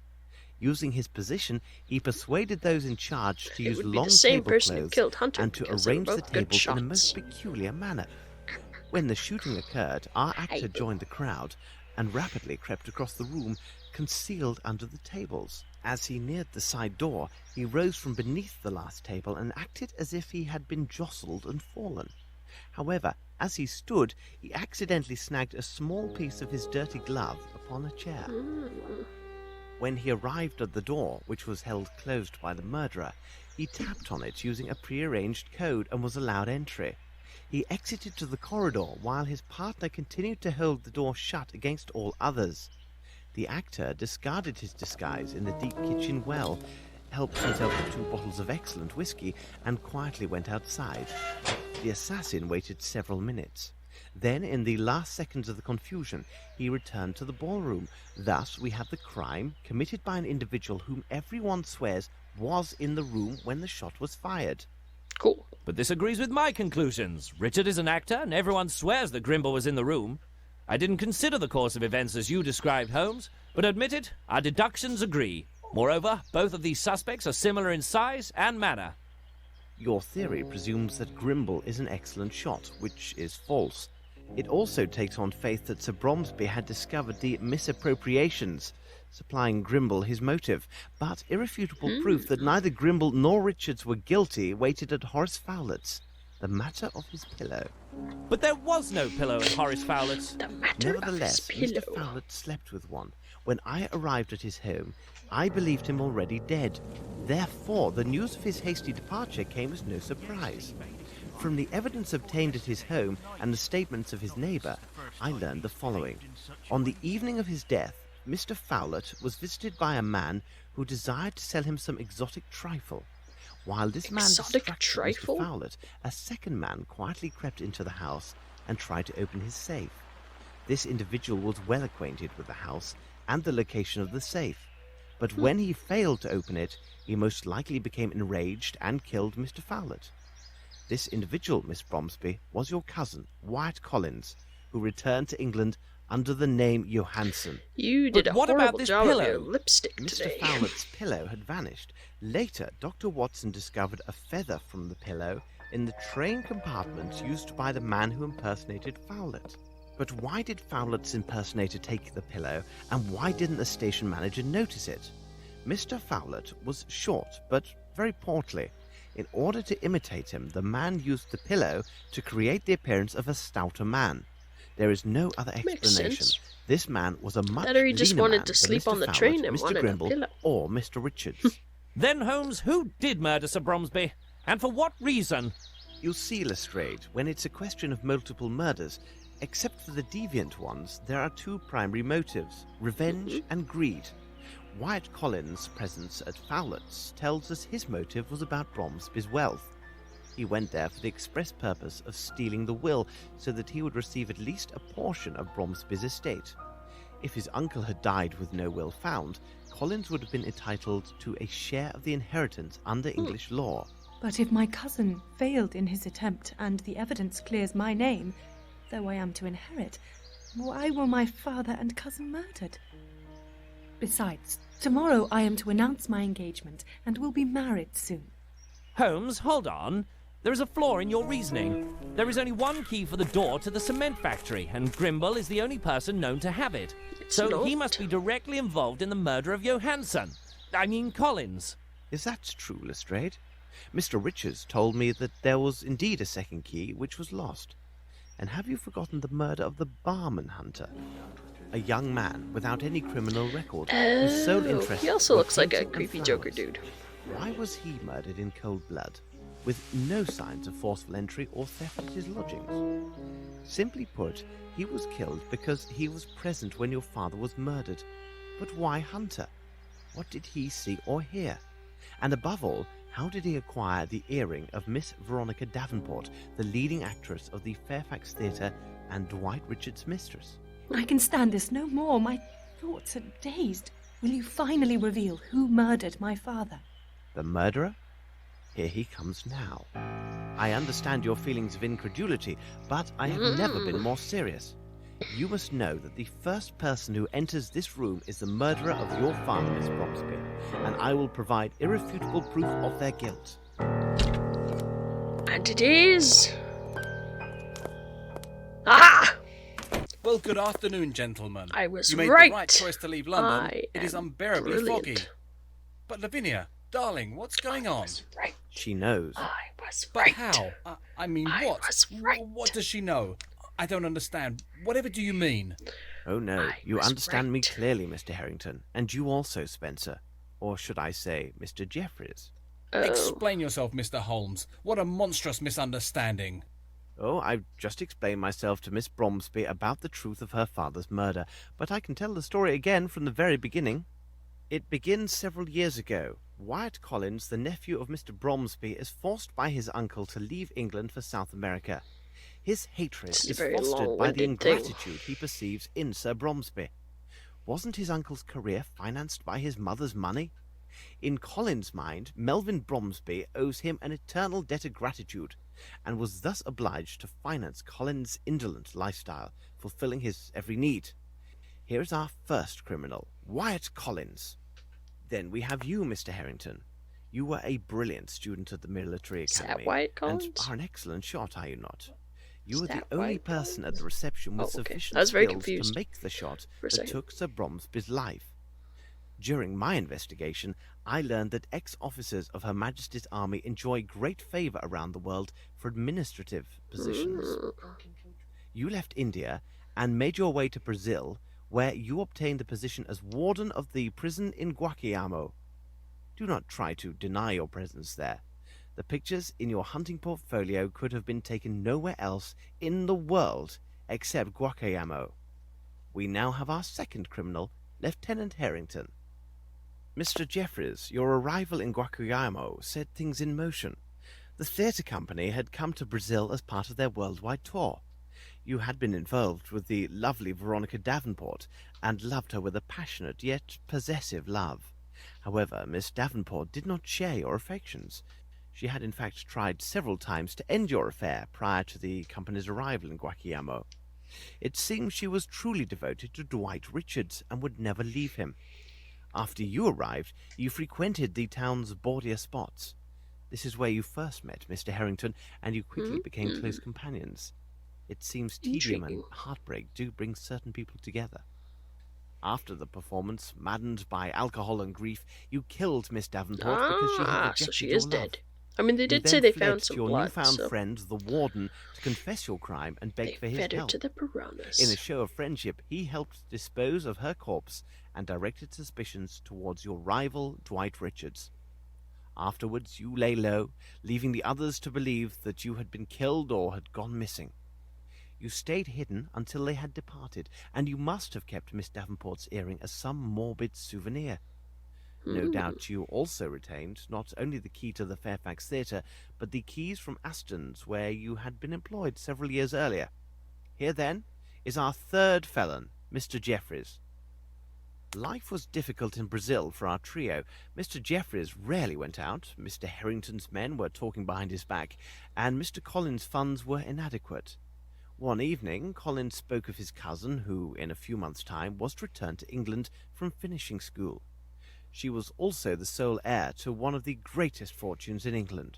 Using his position, he persuaded those in charge to use long tablecloths and to arrange the tables in a most peculiar manner. When the shooting occurred, our actor joined the crowd and rapidly crept across the room, concealed under the tables. As he neared the side door, he rose from beneath the last table and acted as if he had been jostled and fallen. However, as he stood, he accidentally snagged a small piece of his dirty glove upon a chair. When he arrived at the door, which was held closed by the murderer, he tapped on it using a prearranged code and was allowed entry. He exited to the corridor while his partner continued to hold the door shut against all others. The actor discarded his disguise in the deep kitchen well, helped himself to 2 bottles of excellent whiskey, and quietly went outside. The assassin waited several minutes. Then, in the last seconds of the confusion, he returned to the ballroom. Thus, we have the crime committed by an individual whom everyone swears was in the room when the shot was fired. Cool. But this agrees with my conclusions. Richard is an actor, and everyone swears that Grimble was in the room. I didn't consider the course of events as you described, Holmes, but admit it, our deductions agree. Moreover, both of these suspects are similar in size and manner. Your theory presumes that Grimble is an excellent shot, which is false. It also takes on faith that Sir Bromsby had discovered the misappropriations, supplying Grimble his motive, but irrefutable proof that neither Grimble nor Richards were guilty waited at Horace Fowlett's, the matter of his pillow. But there was no pillow at Horace Fowlett's. Nevertheless, Mr. Fowlett slept with one. When I arrived at his home, I believed him already dead. Therefore, the news of his hasty departure came as no surprise. From the evidence obtained at his home and the statements of his neighbour, I learned the following. On the evening of his death, Mr. Fowlett was visited by a man who desired to sell him some exotic trifle. While this man distracted Mr. Fowlett, a second man quietly crept into the house and tried to open his safe. This individual was well acquainted with the house and the location of the safe. but when he failed to open it, he most likely became enraged and killed Mr. Fowlett. This individual, Miss Bromsby, was your cousin, Wyatt Collins, who returned to England under the name Johansson. You did But a what about horrible this job of your pillow? lipstick Mr. today. Fowlett's pillow had vanished. Later, Dr. Watson discovered a feather from the pillow in the train compartment used by the man who impersonated Fowlett. But why did Fowlett's impersonator take the pillow, and why didn't the station manager notice it? Mr. Fowlett was short, but very portly. In order to imitate him, the man used the pillow to create the appearance of a stouter man. There is no other Makes explanation. sense. This man was a much That or he just leaner wanted man to than sleep Mr. on the Fowlett, train and Mr. wanted a Grimble, pillow. or Mr. Richards. Then, Holmes, who did murder Sir Bromsby? And for what reason? You'll see, Lestrade, when it's a question of multiple murders, except for the deviant ones, there are two primary motives, revenge and greed. Wyatt Collins' presence at Fowlett's tells us his motive was about Bromsby's wealth. He went there for the express purpose of stealing the will so that he would receive at least a portion of Bromsby's estate. If his uncle had died with no will found, Collins would have been entitled to a share of the inheritance under English law. But if my cousin failed in his attempt and the evidence clears my name, though I am to inherit, why were my father and cousin murdered? Besides, tomorrow I am to announce my engagement and will be married soon. Holmes, hold on. There is a flaw in your reasoning. There is only one key for the door to the cement factory, and Grimble is the only person known to have it. So he must be directly involved in the murder of Johansson. I mean Collins. Is that true, Lestrade? Mr. Richards told me that there was indeed a second key which was lost. And have you forgotten the murder of the barman hunter? A young man without any criminal record, whose sole interest he also were looks like a painting and creepy flowers. Joker dude. Why was he murdered in cold blood, with no signs of forceful entry or theft at his lodgings? Simply put, he was killed because he was present when your father was murdered. But why Hunter? What did he see or hear? And above all, how did he acquire the earring of Miss Veronica Davenport, the leading actress of the Fairfax Theatre and Dwight Richards' mistress? I can stand this no more. My thoughts are dazed. Will you finally reveal who murdered my father? The murderer? Here he comes now. I understand your feelings of incredulity, but I have never been more serious. You must know that the first person who enters this room is the murderer of your father, Miss Bromsby, and I will provide irrefutable proof of their guilt. And it is... Aha! Well, good afternoon, gentlemen. I was You made right. the right choice to leave London. I It is am unbearably brilliant. foggy. But Lavinia, darling, what's going on? Right. She knows. I was But right. how? I mean, I what? was right. What does she know? I don't understand. Whatever do you mean? Oh no, I you was understand me right. clearly, Mr. Harrington, and you also, Spencer. Or should I say, Mr. Jeffries? Oh. Explain yourself, Mr. Holmes. What a monstrous misunderstanding. Oh, I've just explained myself to Miss Bromsby about the truth of her father's murder, but I can tell the story again from the very beginning. It begins several years ago. Wyatt Collins, the nephew of Mr. Bromsby, is forced by his uncle to leave England for South America. His hatred This is a is very fostered by the long-winded thing. ingratitude he perceives in Sir Bromsby. Wasn't his uncle's career financed by his mother's money? In Collins' mind, Melvyn Bromsby owes him an eternal debt of gratitude, and was thus obliged to finance Collins' indolent lifestyle, fulfilling his every need. Here is our first criminal, Wyatt Collins. Then we have you, Mr. Harrington. You were a brilliant student at the military Is that academy, Wyatt and Collins? are an excellent shot, are you not? You Is were the that only Wyatt person at Collins? the reception with Oh, okay. sufficient I was very skills confused to make the shot for a that second. took Sir Bromsby's life. During my investigation, I learned that ex-officers of Her Majesty's Army enjoy great favour around the world for administrative positions. You left India and made your way to Brazil, where you obtained the position as warden of the prison in Guacamayamo. Do not try to deny your presence there. The pictures in your hunting portfolio could have been taken nowhere else in the world except Guacamayamo. We now have our second criminal, Lieutenant Harrington. Mr. Jeffries, your arrival in Guacamayamo set things in motion. The theatre company had come to Brazil as part of their worldwide tour. You had been involved with the lovely Veronica Davenport, and loved her with a passionate yet possessive love. However, Miss Davenport did not share your affections. She had in fact tried several times to end your affair prior to the company's arrival in Guaquiamo. It seems she was truly devoted to Dwight Richards and would never leave him. After you arrived, you frequented the town's bawdier spots. This is where you first met Mr. Harrington, and you quickly became close companions. It seems tedium and heartbreak do bring certain people together. After the performance, maddened by alcohol and grief, you killed Miss Davenport because she had rejected so she your is love. dead. I mean, they You did then say they fled found to some your blood, newfound so friend, the warden, to confess your crime and beg they for his fed her help. to the piranhas. In a show of friendship, he helped dispose of her corpse and directed suspicions towards your rival, Dwight Richards. Afterwards, you lay low, leaving the others to believe that you had been killed or had gone missing. You stayed hidden until they had departed, and you must have kept Miss Davenport's earring as some morbid souvenir. No doubt you also retained not only the key to the Fairfax Theatre, but the keys from Aston's, where you had been employed several years earlier. Here, then, is our third felon, Mr. Jeffries. Life was difficult in Brazil for our trio. Mr. Jeffries rarely went out, Mr. Harrington's men were talking behind his back, and Mr. Collins' funds were inadequate. One evening, Collins spoke of his cousin, who, in a few months' time, was to return to England from finishing school. She was also the sole heir to one of the greatest fortunes in England.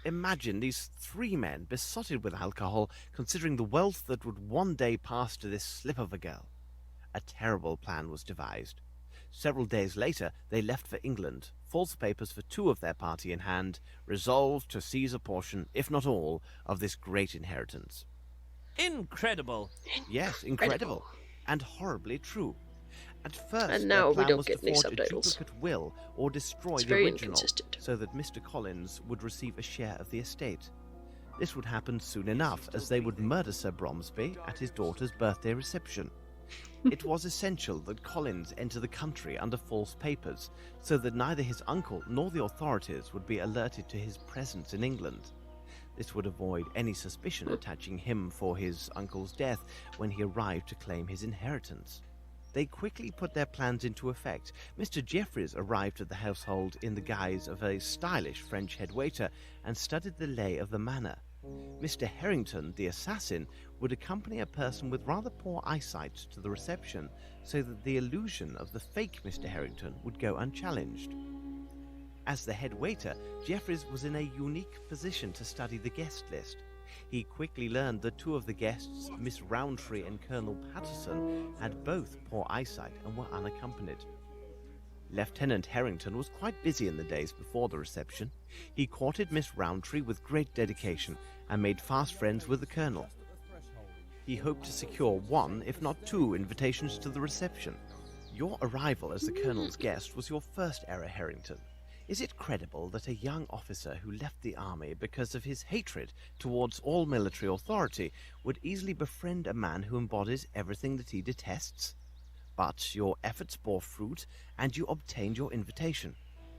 Imagine these three men besotted with alcohol, considering the wealth that would one day pass to this slip of a girl. A terrible plan was devised. Several days later, they left for England, false papers for two of their party in hand, resolved to seize a portion, if not all, of this great inheritance. Incredible. Yes, incredible. And horribly true. At first, And now their we plan don't was get to any forge a subtitles. duplicate will or destroy It's the very original, inconsistent. so that Mr. Collins would receive a share of the estate. This would happen soon enough, as they would murder Sir Bromsby at his daughter's birthday reception. It was essential that Collins enter the country under false papers, so that neither his uncle nor the authorities would be alerted to his presence in England. This would avoid any suspicion attaching him for his uncle's death when he arrived to claim his inheritance. They quickly put their plans into effect. Mr. Jeffries arrived at the household in the guise of a stylish French head waiter and studied the lay of the manor. Mr. Harrington, the assassin, would accompany a person with rather poor eyesight to the reception, so that the illusion of the fake Mr. Harrington would go unchallenged. As the head waiter, Jeffries was in a unique position to study the guest list. He quickly learned that two of the guests, Miss Rowntree and Colonel Patterson, had both poor eyesight and were unaccompanied. Lieutenant Harrington was quite busy in the days before the reception. He courted Miss Rowntree with great dedication and made fast friends with the Colonel. He hoped to secure one, if not two, invitations to the reception. Your arrival as the Colonel's guest was your first error, Harrington. Is it credible that a young officer who left the army because of his hatred towards all military authority would easily befriend a man who embodies everything that he detests? But your efforts bore fruit, and you obtained your invitation.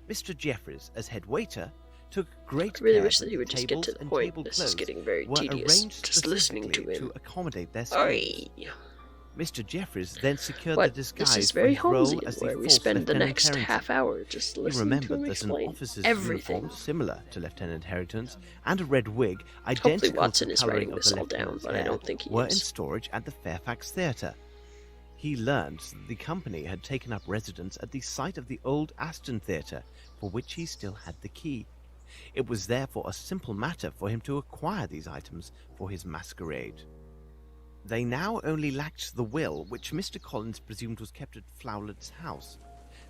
Mr. Jeffries, as head waiter, took great I really care wish that he the would just get to tables the and point. table This is clothes getting very were tedious. arranged Just listening to specifically him. to accommodate their Oi. skills. Mr. Jeffries then secured What? the disguise This is for very his role Holmesian, as the where we false spend the Lieutenant next Harrington. half hour just He listening to remembered him that an explain officer's everything. uniform similar to Lieutenant Harrington's and a red wig Hopefully identical Watson to is the colouring writing of this the all down, lieutenant's but I hair don't think he were in is. storage at the Fairfax Theatre. He learned that the company had taken up residence at the site of the old Aston Theatre, for which he still had the key. It was therefore a simple matter for him to acquire these items for his masquerade. They now only lacked the will, which Mr. Collins presumed was kept at Flowlet's house.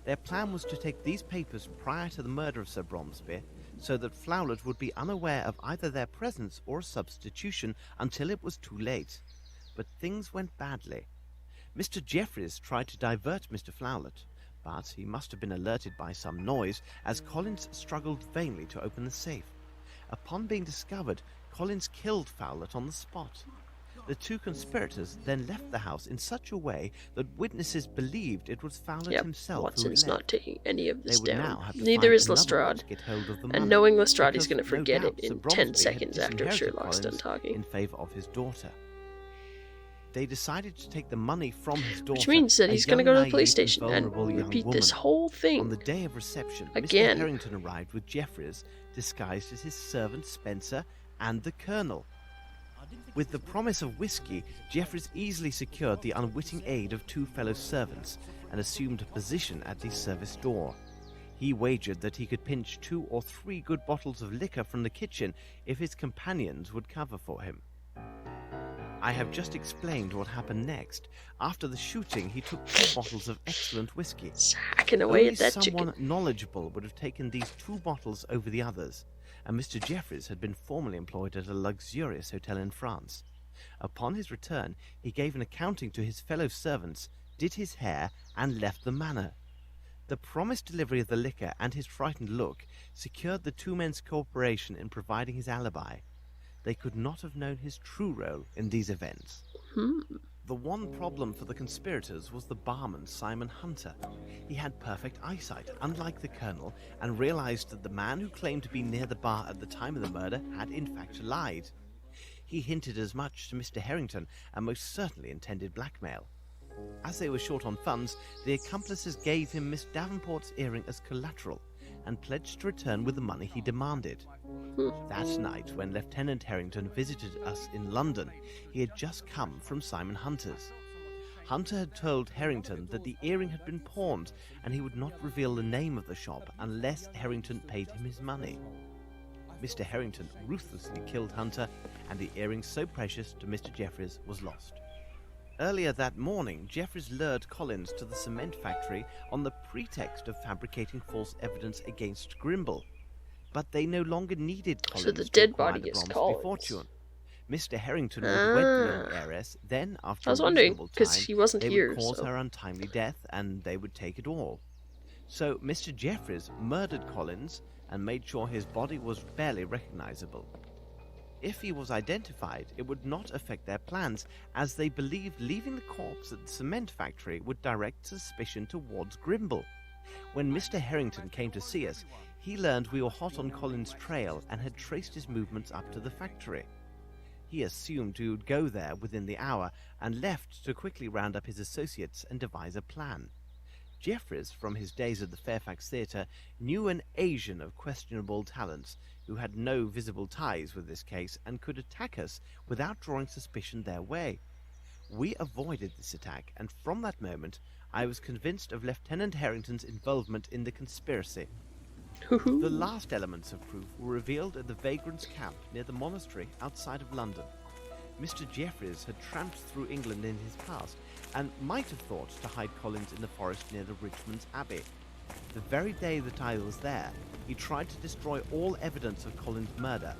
Their plan was to take these papers prior to the murder of Sir Bromsby, so that Flowlet would be unaware of either their presence or a substitution until it was too late. But things went badly. Mr. Jeffries tried to divert Mr. Flowlet, but he must have been alerted by some noise, as Collins struggled vainly to open the safe. Upon being discovered, Collins killed Fowlet on the spot. The two conspirators then left the house in such a way that witnesses believed it was Fowlet himself Watson's who had not taking any of this They would now down. have to Neither find is another way Lestrade. to get hold of the And money, knowing Lestrade, he's because going to no forget doubt it Sir in Bromsby 10 had seconds after disinherited Sherlock's done Collins talking. in favour of his daughter. They decided to take the money from his daughter, Which means that a he's going to young, go to the police naive, station and vulnerable young repeat woman. this whole On thing. the day of reception, Again. Mr. Harrington arrived with Jeffries, disguised as his servant Spencer and the Colonel. With the promise of whiskey, Jeffries easily secured the unwitting aid of 2 fellow servants and assumed a position at the service door. He wagered that he could pinch 2 or 3 good bottles of liquor from the kitchen if his companions would cover for him. I have just explained what happened next. After the shooting, he took 2 bottles of excellent whiskey. Hacking away Only at that someone chicken. knowledgeable would have taken these 2 bottles over the others, and Mr. Jeffries had been formerly employed at a luxurious hotel in France. Upon his return, he gave an accounting to his fellow servants, did his hair, and left the manor. The promised delivery of the liquor and his frightened look secured the 2 men's cooperation in providing his alibi. They could not have known his true role in these events. The one problem for the conspirators was the barman Simon Hunter. He had perfect eyesight, unlike the Colonel, and realized that the man who claimed to be near the bar at the time of the murder had in fact lied. He hinted as much to Mr. Harrington and most certainly intended blackmail. As they were short on funds, the accomplices gave him Miss Davenport's earring as collateral and pledged to return with the money he demanded. That night, when Lieutenant Harrington visited us in London, he had just come from Simon Hunter's. Hunter had told Harrington that the earring had been pawned and he would not reveal the name of the shop unless Harrington paid him his money. Mr. Harrington ruthlessly killed Hunter, and the earring so precious to Mr. Jeffries was lost. Earlier that morning, Jeffries lured Collins to the cement factory on the pretext of fabricating false evidence against Grimble. But they no longer needed Collins So the to dead acquire body the is Bromsby Collins. fortune. Mr. Harrington would wed the young heiress, then, after I was a wondering, reasonable because time, he wasn't they here, would cause so... her untimely death, and they would take it all. So Mr. Jeffries murdered Collins and made sure his body was barely recognizable. If he was identified, it would not affect their plans, as they believed leaving the corpse at the cement factory would direct suspicion towards Grimble. When Mr. Harrington came to see us, he learned we were hot on Collins' trail and had traced his movements up to the factory. He assumed we would go there within the hour and left to quickly round up his associates and devise a plan. Jeffries, from his days at the Fairfax Theatre, knew an Asian of questionable talents who had no visible ties with this case and could attack us without drawing suspicion their way. We avoided this attack, and from that moment I was convinced of Lieutenant Harrington's involvement in the conspiracy. The last elements of proof were revealed at the vagrants' camp near the monastery outside of London. Mr. Jeffries had tramped through England in his past and might have thought to hide Collins in the forest near the Richmond's Abbey. The very day that I was there, he tried to destroy all evidence of Collins' murder.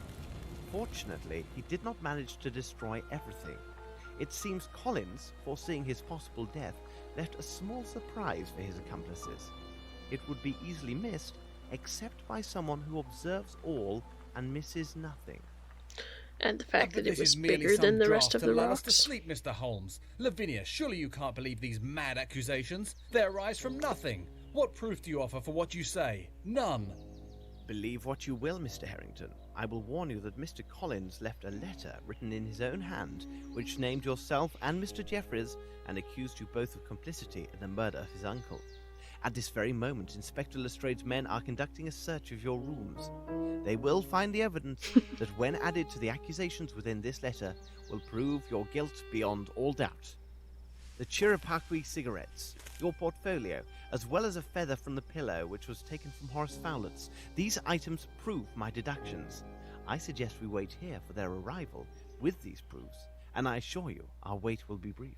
Fortunately, he did not manage to destroy everything. It seems Collins, foreseeing his possible death, left a small surprise for his accomplices. It would be easily missed, except by someone who observes all and misses nothing. And the fact that it This was is merely bigger some than the draft rest of to the lull us to rocks. sleep, Mr. Holmes. Lavinia, surely you can't believe these mad accusations. They arise from nothing. What proof do you offer for what you say? None. Believe what you will, Mr. Harrington. I will warn you that Mr. Collins left a letter written in his own hand, which named yourself and Mr. Jeffries and accused you both of complicity in the murder of his uncle. At this very moment, Inspector Lestrade's men are conducting a search of your rooms. They will find the evidence that, when added to the accusations within this letter, will prove your guilt beyond all doubt. The Chirapaqui cigarettes, your portfolio, as well as a feather from the pillow which was taken from Horace Fowlett's. These items prove my deductions. I suggest we wait here for their arrival with these proofs, and I assure you our wait will be brief.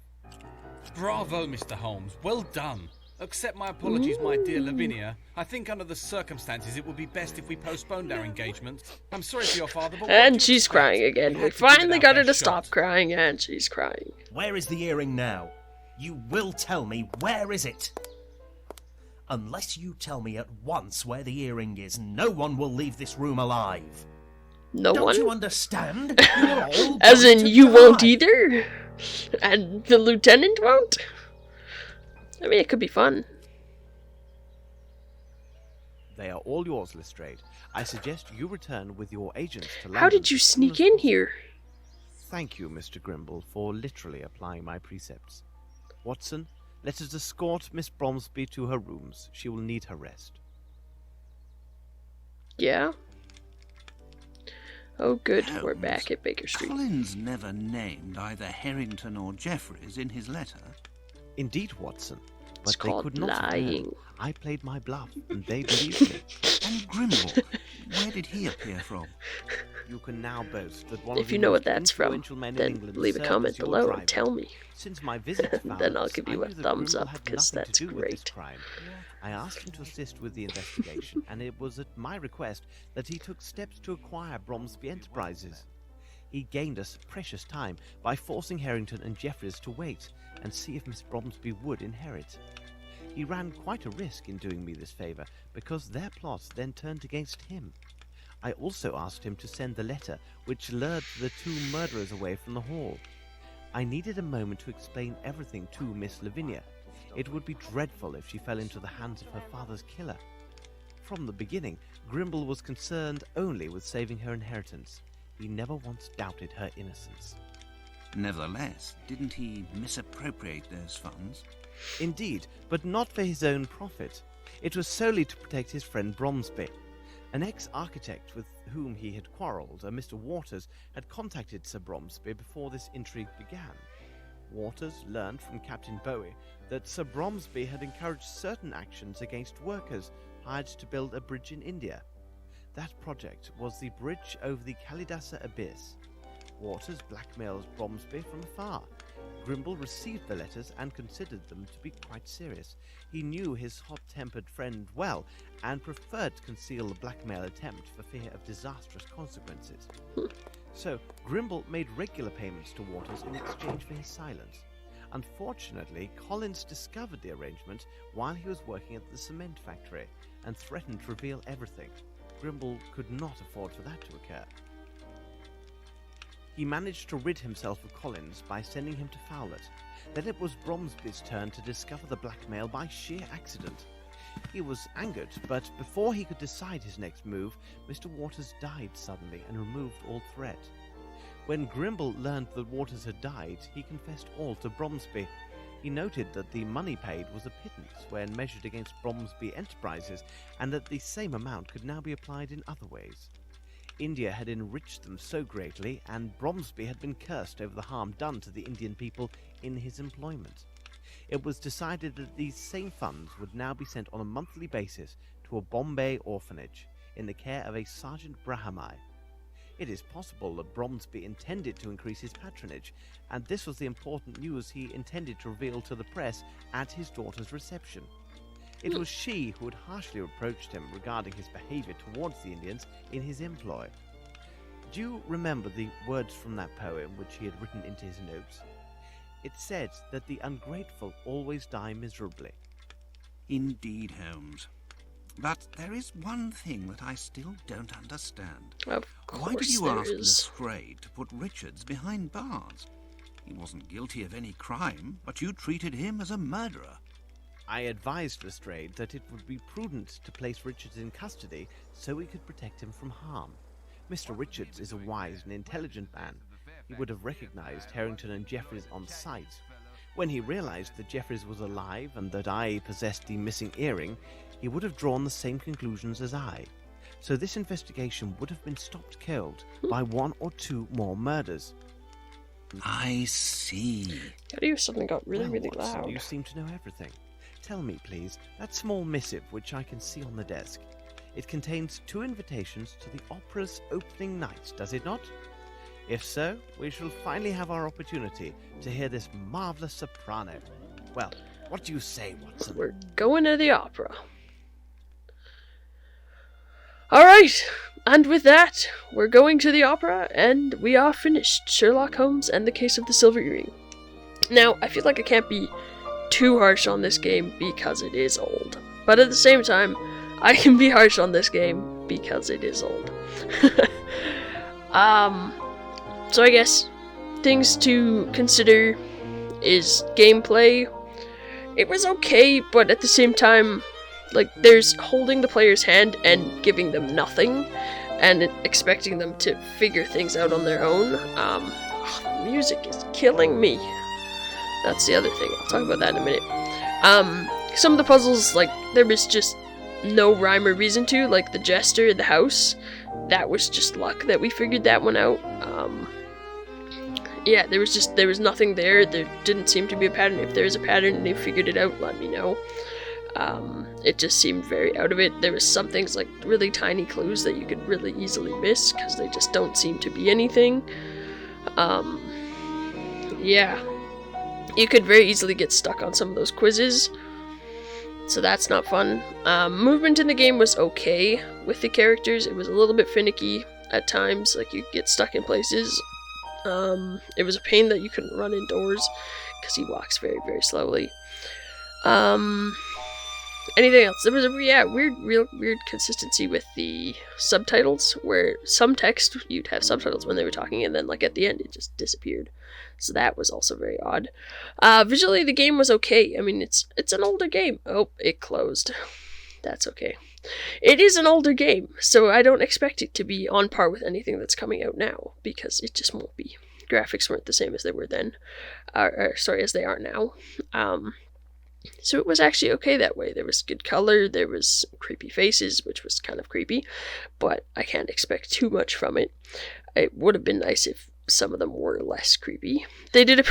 Bravo, Mr. Holmes. Well done. Accept my apologies, my dear Lavinia. I think under the circumstances it would be best if we postponed our engagement. I'm sorry for your father, but... And she's crying again. We finally got her to stop crying, and she's crying. Where is the earring now? You will tell me, where is it? Unless you tell me at once where the earring is, no one will leave this room alive. No Don't one? you understand? You're all As going in, to you won't die. either? And the lieutenant won't? I mean, it could be fun. They are all yours, Lestrade. I suggest you return with your agents to London. How did you sneak in here? Thank you, Mr. Grimble, for literally applying my precepts. Watson, let us escort Miss Bromsby to her rooms. She will need her rest. Yeah? Oh, good. Holmes, We're back at Baker Street. Collins never named either Harrington or Jeffries in his letter. Indeed, Watson. It's But they called could not have lying. known. I played my bluff, and they believed me. And Grimble, where did he appear from? You can now boast that one of If the you know most what that's from, influential men in then England leave a served comment as your below driver. and tell me. Since my visit to Then I'll Falmouth, give I you a knew that thumbs Grimble up, had 'cause nothing that's to do with this great. crime. I asked him to assist with the investigation, and it was at my request that he took steps to acquire Bromsby Enterprises. He gained us precious time by forcing Harrington and Jeffries to wait and see if Miss Bromsby would inherit. He ran quite a risk in doing me this favour, because their plots then turned against him. I also asked him to send the letter which lured the two murderers away from the hall. I needed a moment to explain everything to Miss Lavinia. It would be dreadful if she fell into the hands of her father's killer. From the beginning, Grimble was concerned only with saving her inheritance. He never once doubted her innocence. Nevertheless, didn't he misappropriate those funds? Indeed, but not for his own profit. It was solely to protect his friend Bromsby. An ex-architect with whom he had quarrelled, a Mr. Waters, had contacted Sir Bromsby before this intrigue began. Waters learned from Captain Bowie that Sir Bromsby had encouraged certain actions against workers hired to build a bridge in India. That project was the bridge over the Kalidasa Abyss. Waters blackmailed Bromsby from afar. Grimble received the letters and considered them to be quite serious. He knew his hot-tempered friend well and preferred to conceal the blackmail attempt for fear of disastrous consequences. So Grimble made regular payments to Waters in exchange for his silence. Unfortunately, Collins discovered the arrangement while he was working at the cement factory and threatened to reveal everything. Grimble could not afford for that to occur. He managed to rid himself of Collins by sending him to Fowlet. Then it was Bromsby's turn to discover the blackmail by sheer accident. He was angered, but before he could decide his next move, Mr. Waters died suddenly and removed all threat. When Grimble learned that Waters had died, he confessed all to Bromsby. He noted that the money paid was a pittance when measured against Bromsby Enterprises, and that the same amount could now be applied in other ways. India had enriched them so greatly, and Bromsby had been cursed over the harm done to the Indian people in his employment. It was decided that these same funds would now be sent on a monthly basis to a Bombay orphanage in the care of a Sergeant Brahamai. It is possible that Bromsby intended to increase his patronage, and this was the important news he intended to reveal to the press at his daughter's reception. It was she who had harshly reproached him regarding his behavior towards the Indians in his employ. Do you remember the words from that poem which he had written into his notes? It said that the ungrateful always die miserably. Indeed, Holmes. But there is one thing that I still don't understand. Of Why did course you there ask is. Lestrade to put Richards behind bars? He wasn't guilty of any crime, but you treated him as a murderer. I advised Lestrade that it would be prudent to place Richards in custody so we could protect him from harm. Mr. Richards is a wise and intelligent man. He would have recognized Harrington and Jeffries on sight. When he realized that Jeffries was alive and that I possessed the missing earring, he would have drawn the same conclusions as I. So this investigation would have been stopped cold by one or two more murders. I see. Audio suddenly got really, Well, really Watson, loud. you seem to know everything. Tell me, please, that small missive which I can see on the desk. It contains 2 invitations to the opera's opening night, does it not? If so, we shall finally have our opportunity to hear this marvellous soprano. Well, what do you say, Watson? We're going to the opera. Alright, and with that, we're going to the opera, and we are finished. Sherlock Holmes and the Case of the Silver Earring. Now, I feel like I can't be too harsh on this game because it is old. But at the same time, I can be harsh on this game because it is old. So I guess things to consider is gameplay. It was okay, but at the same time, like, there's holding the player's hand and giving them nothing and expecting them to figure things out on their own. the music is killing me. That's the other thing. I'll talk about that in a minute. Some of the puzzles, like, there was just no rhyme or reason to, like the jester in the house. That was just luck that we figured that one out. Yeah, there was nothing there. There didn't seem to be a pattern. If there's a pattern and they figured it out, let me know. It just seemed very out of it. There was some things like really tiny clues that you could really easily miss because they just don't seem to be anything. Yeah. You could very easily get stuck on some of those quizzes. So that's not fun. Movement in the game was okay with the characters. It was a little bit finicky at times. Like, you get stuck in places. It was a pain that you couldn't run indoors because he walks very, very slowly. Anything else? There was a weird consistency with the subtitles, where some text you'd have subtitles when they were talking, and then like at the end it just disappeared. So that was also very odd. Visually, the game was okay. I mean, it's an older game. Oh, it closed. That's okay. It is an older game, so I don't expect it to be on par with anything that's coming out now, because it just won't be. Graphics weren't the same as they were then, as they are now. So it was actually okay that way. There was good color, there was creepy faces, which was kind of creepy, but I can't expect too much from it. It would have been nice if some of them were less creepy. They did a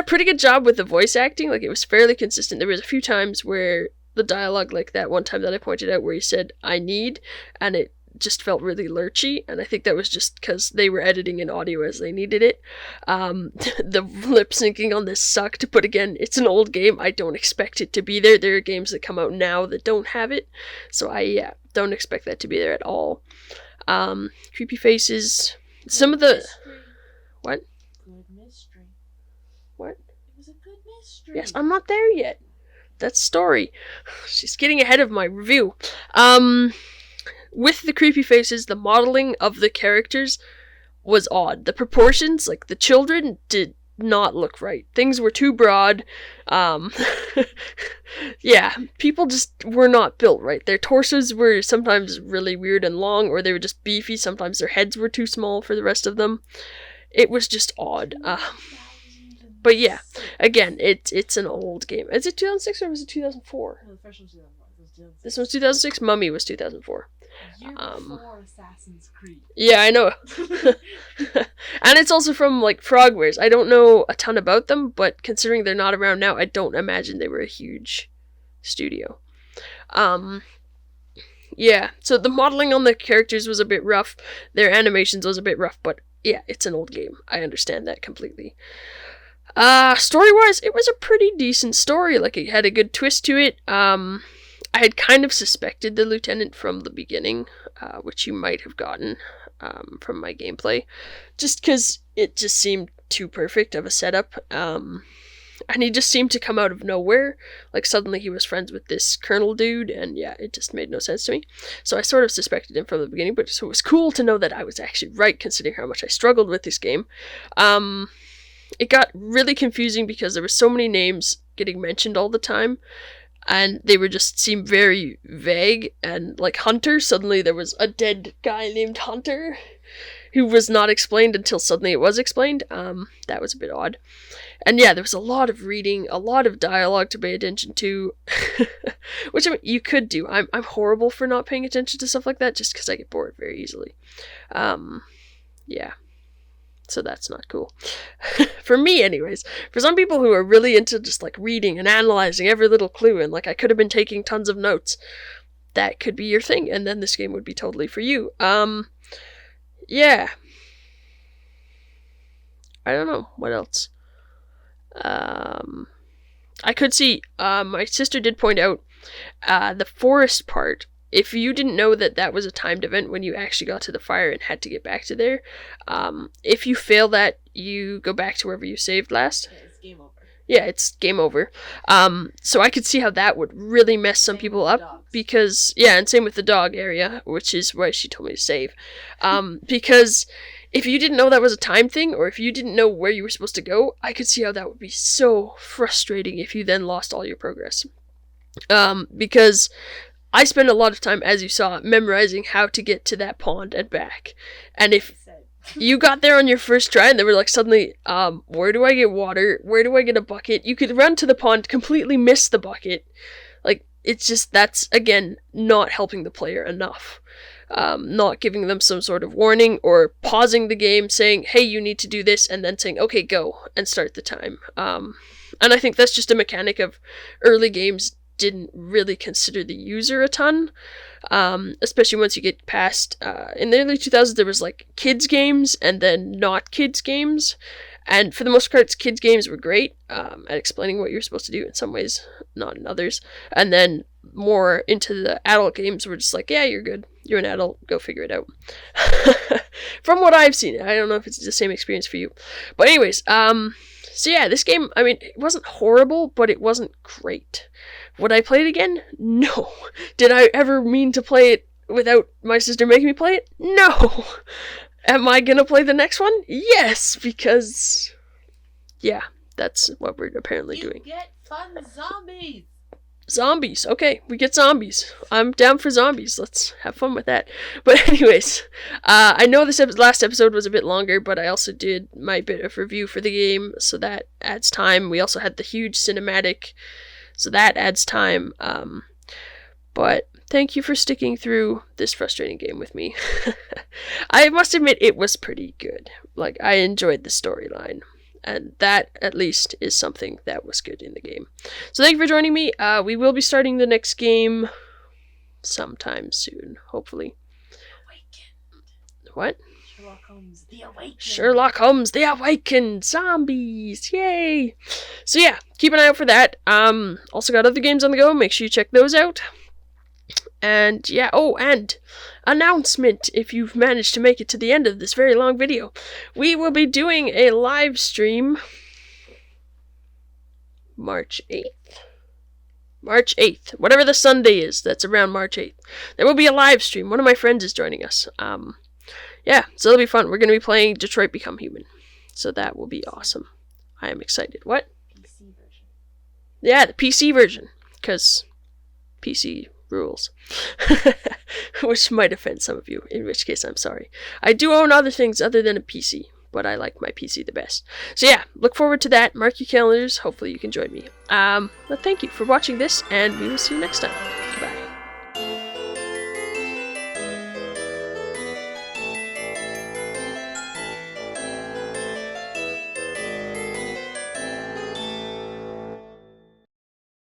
pretty good job with the voice acting. Like, it was fairly consistent. There was a few times where the dialogue, like that one time that I pointed out where he said, "I need," and it just felt really lurchy, and I think that was just because they were editing in audio as they needed it. The lip syncing on this sucked, but again, it's an old game. I don't expect it to be there. There are games that come out now that don't have it, so I don't expect that to be there at all. Creepy faces. Some of the... What? Good mystery. What? It was a good mystery. Yes, I'm not there yet. That's story. She's getting ahead of my review. With the creepy faces, the modeling of the characters was odd. The proportions, like the children, did not look right. Things were too broad. Yeah, people just were not built right. Their torsos were sometimes really weird and long, or they were just beefy. Sometimes their heads were too small for the rest of them. It was just odd. But yeah, again, it's an old game. Is it 2006 or was it 2004? No, the first one was 2004. This one's 2006. Mummy was 2004. Year before Assassin's Creed. Yeah, I know. And it's also from, like, Frogwares. I don't know a ton about them, but considering they're not around now, I don't imagine they were a huge studio. Yeah, so the modeling on the characters was a bit rough. Their animations was a bit rough, but yeah, it's an old game. I understand that completely. Story-wise, it was a pretty decent story. Like, it had a good twist to it. I had kind of suspected the lieutenant from the beginning, which you might have gotten from my gameplay, just because it just seemed too perfect of a setup, and he just seemed to come out of nowhere. Like, suddenly he was friends with this colonel dude, and yeah, it just made no sense to me. So I sort of suspected him from the beginning, but so it was cool to know that I was actually right, considering how much I struggled with this game. It got really confusing because there were so many names getting mentioned all the time, and they were just seemed very vague. And like Hunter, suddenly there was a dead guy named Hunter who was not explained until suddenly it was explained. That was a bit odd. And yeah, there was a lot of reading, a lot of dialogue to pay attention to, which I mean, you could do. I'm horrible for not paying attention to stuff like that just because I get bored very easily. Yeah. So that's not cool. For me, anyways. For some people who are really into just like reading and analyzing every little clue, and like I could have been taking tons of notes, that could be your thing, and then this game would be totally for you. Yeah. I don't know. What else? I could see, my sister did point out, the forest part. If you didn't know that that was a timed event when you actually got to the fire and had to get back to there, if you fail that, you go back to wherever you saved last. Yeah, it's game over. Yeah, it's game over. So I could see how that would really mess some people up, because, yeah, and same with the dog area, which is why she told me to save. Because if you didn't know that was a time thing, or if you didn't know where you were supposed to go, I could see how that would be so frustrating if you then lost all your progress. Because I spent a lot of time, as you saw, memorizing how to get to that pond and back. And if... you got there on your first try, and they were like, suddenly, where do I get water? Where do I get a bucket? You could run to the pond, completely miss the bucket. Like, it's just, that's, again, not helping the player enough. Not giving them some sort of warning, or pausing the game, saying, hey, you need to do this, and then saying, okay, go, and start the time. And I think that's just a mechanic of early games didn't really consider the user a ton. Especially once you get past, in the early 2000s, there was like kids games and then not kids games. And for the most part, kids games were great at explaining what you're supposed to do in some ways, not in others. And then more into the adult games were just like, yeah, you're good. You're an adult. Go figure it out. From what I've seen, I don't know if it's the same experience for you. But anyways, so yeah, this game, I mean, it wasn't horrible, but it wasn't great. Would I play it again? No. Did I ever mean to play it without my sister making me play it? No. Am I gonna play the next one? Yes, because, yeah, that's what we're apparently doing. You get fun zombies! Zombies. Okay, we get zombies. I'm down for zombies. Let's have fun with that. But anyways, I know this last episode was a bit longer, but I also did my bit of review for the game, so that adds time. We also had the huge cinematic, so that adds time. But thank you for sticking through this frustrating game with me. I must admit, it was pretty good. Like, I enjoyed the storyline. And that, at least, is something that was good in the game. So thank you for joining me. We will be starting the next game sometime soon, hopefully. Awakened. What? Sherlock Holmes, The Awakened. Sherlock Holmes, The Awakened. Zombies. Yay. So yeah, keep an eye out for that. Also got other games on the go. Make sure you check those out. And yeah, oh, and announcement, if you've managed to make it to the end of this very long video. We will be doing a live stream March 8th. March 8th. Whatever the Sunday is, that's around March 8th. There will be a live stream. One of my friends is joining us. Yeah, so it'll be fun. We're going to be playing Detroit Become Human. So that will be awesome. I am excited. What? PC version. Yeah, the PC version. Because PC rules. Which might offend some of you, in which case I'm sorry. I do own other things other than a PC, but I like my PC the best. So yeah, look forward to that. Mark your calendars. Hopefully you can join me. But thank you for watching this, and we will see you next time.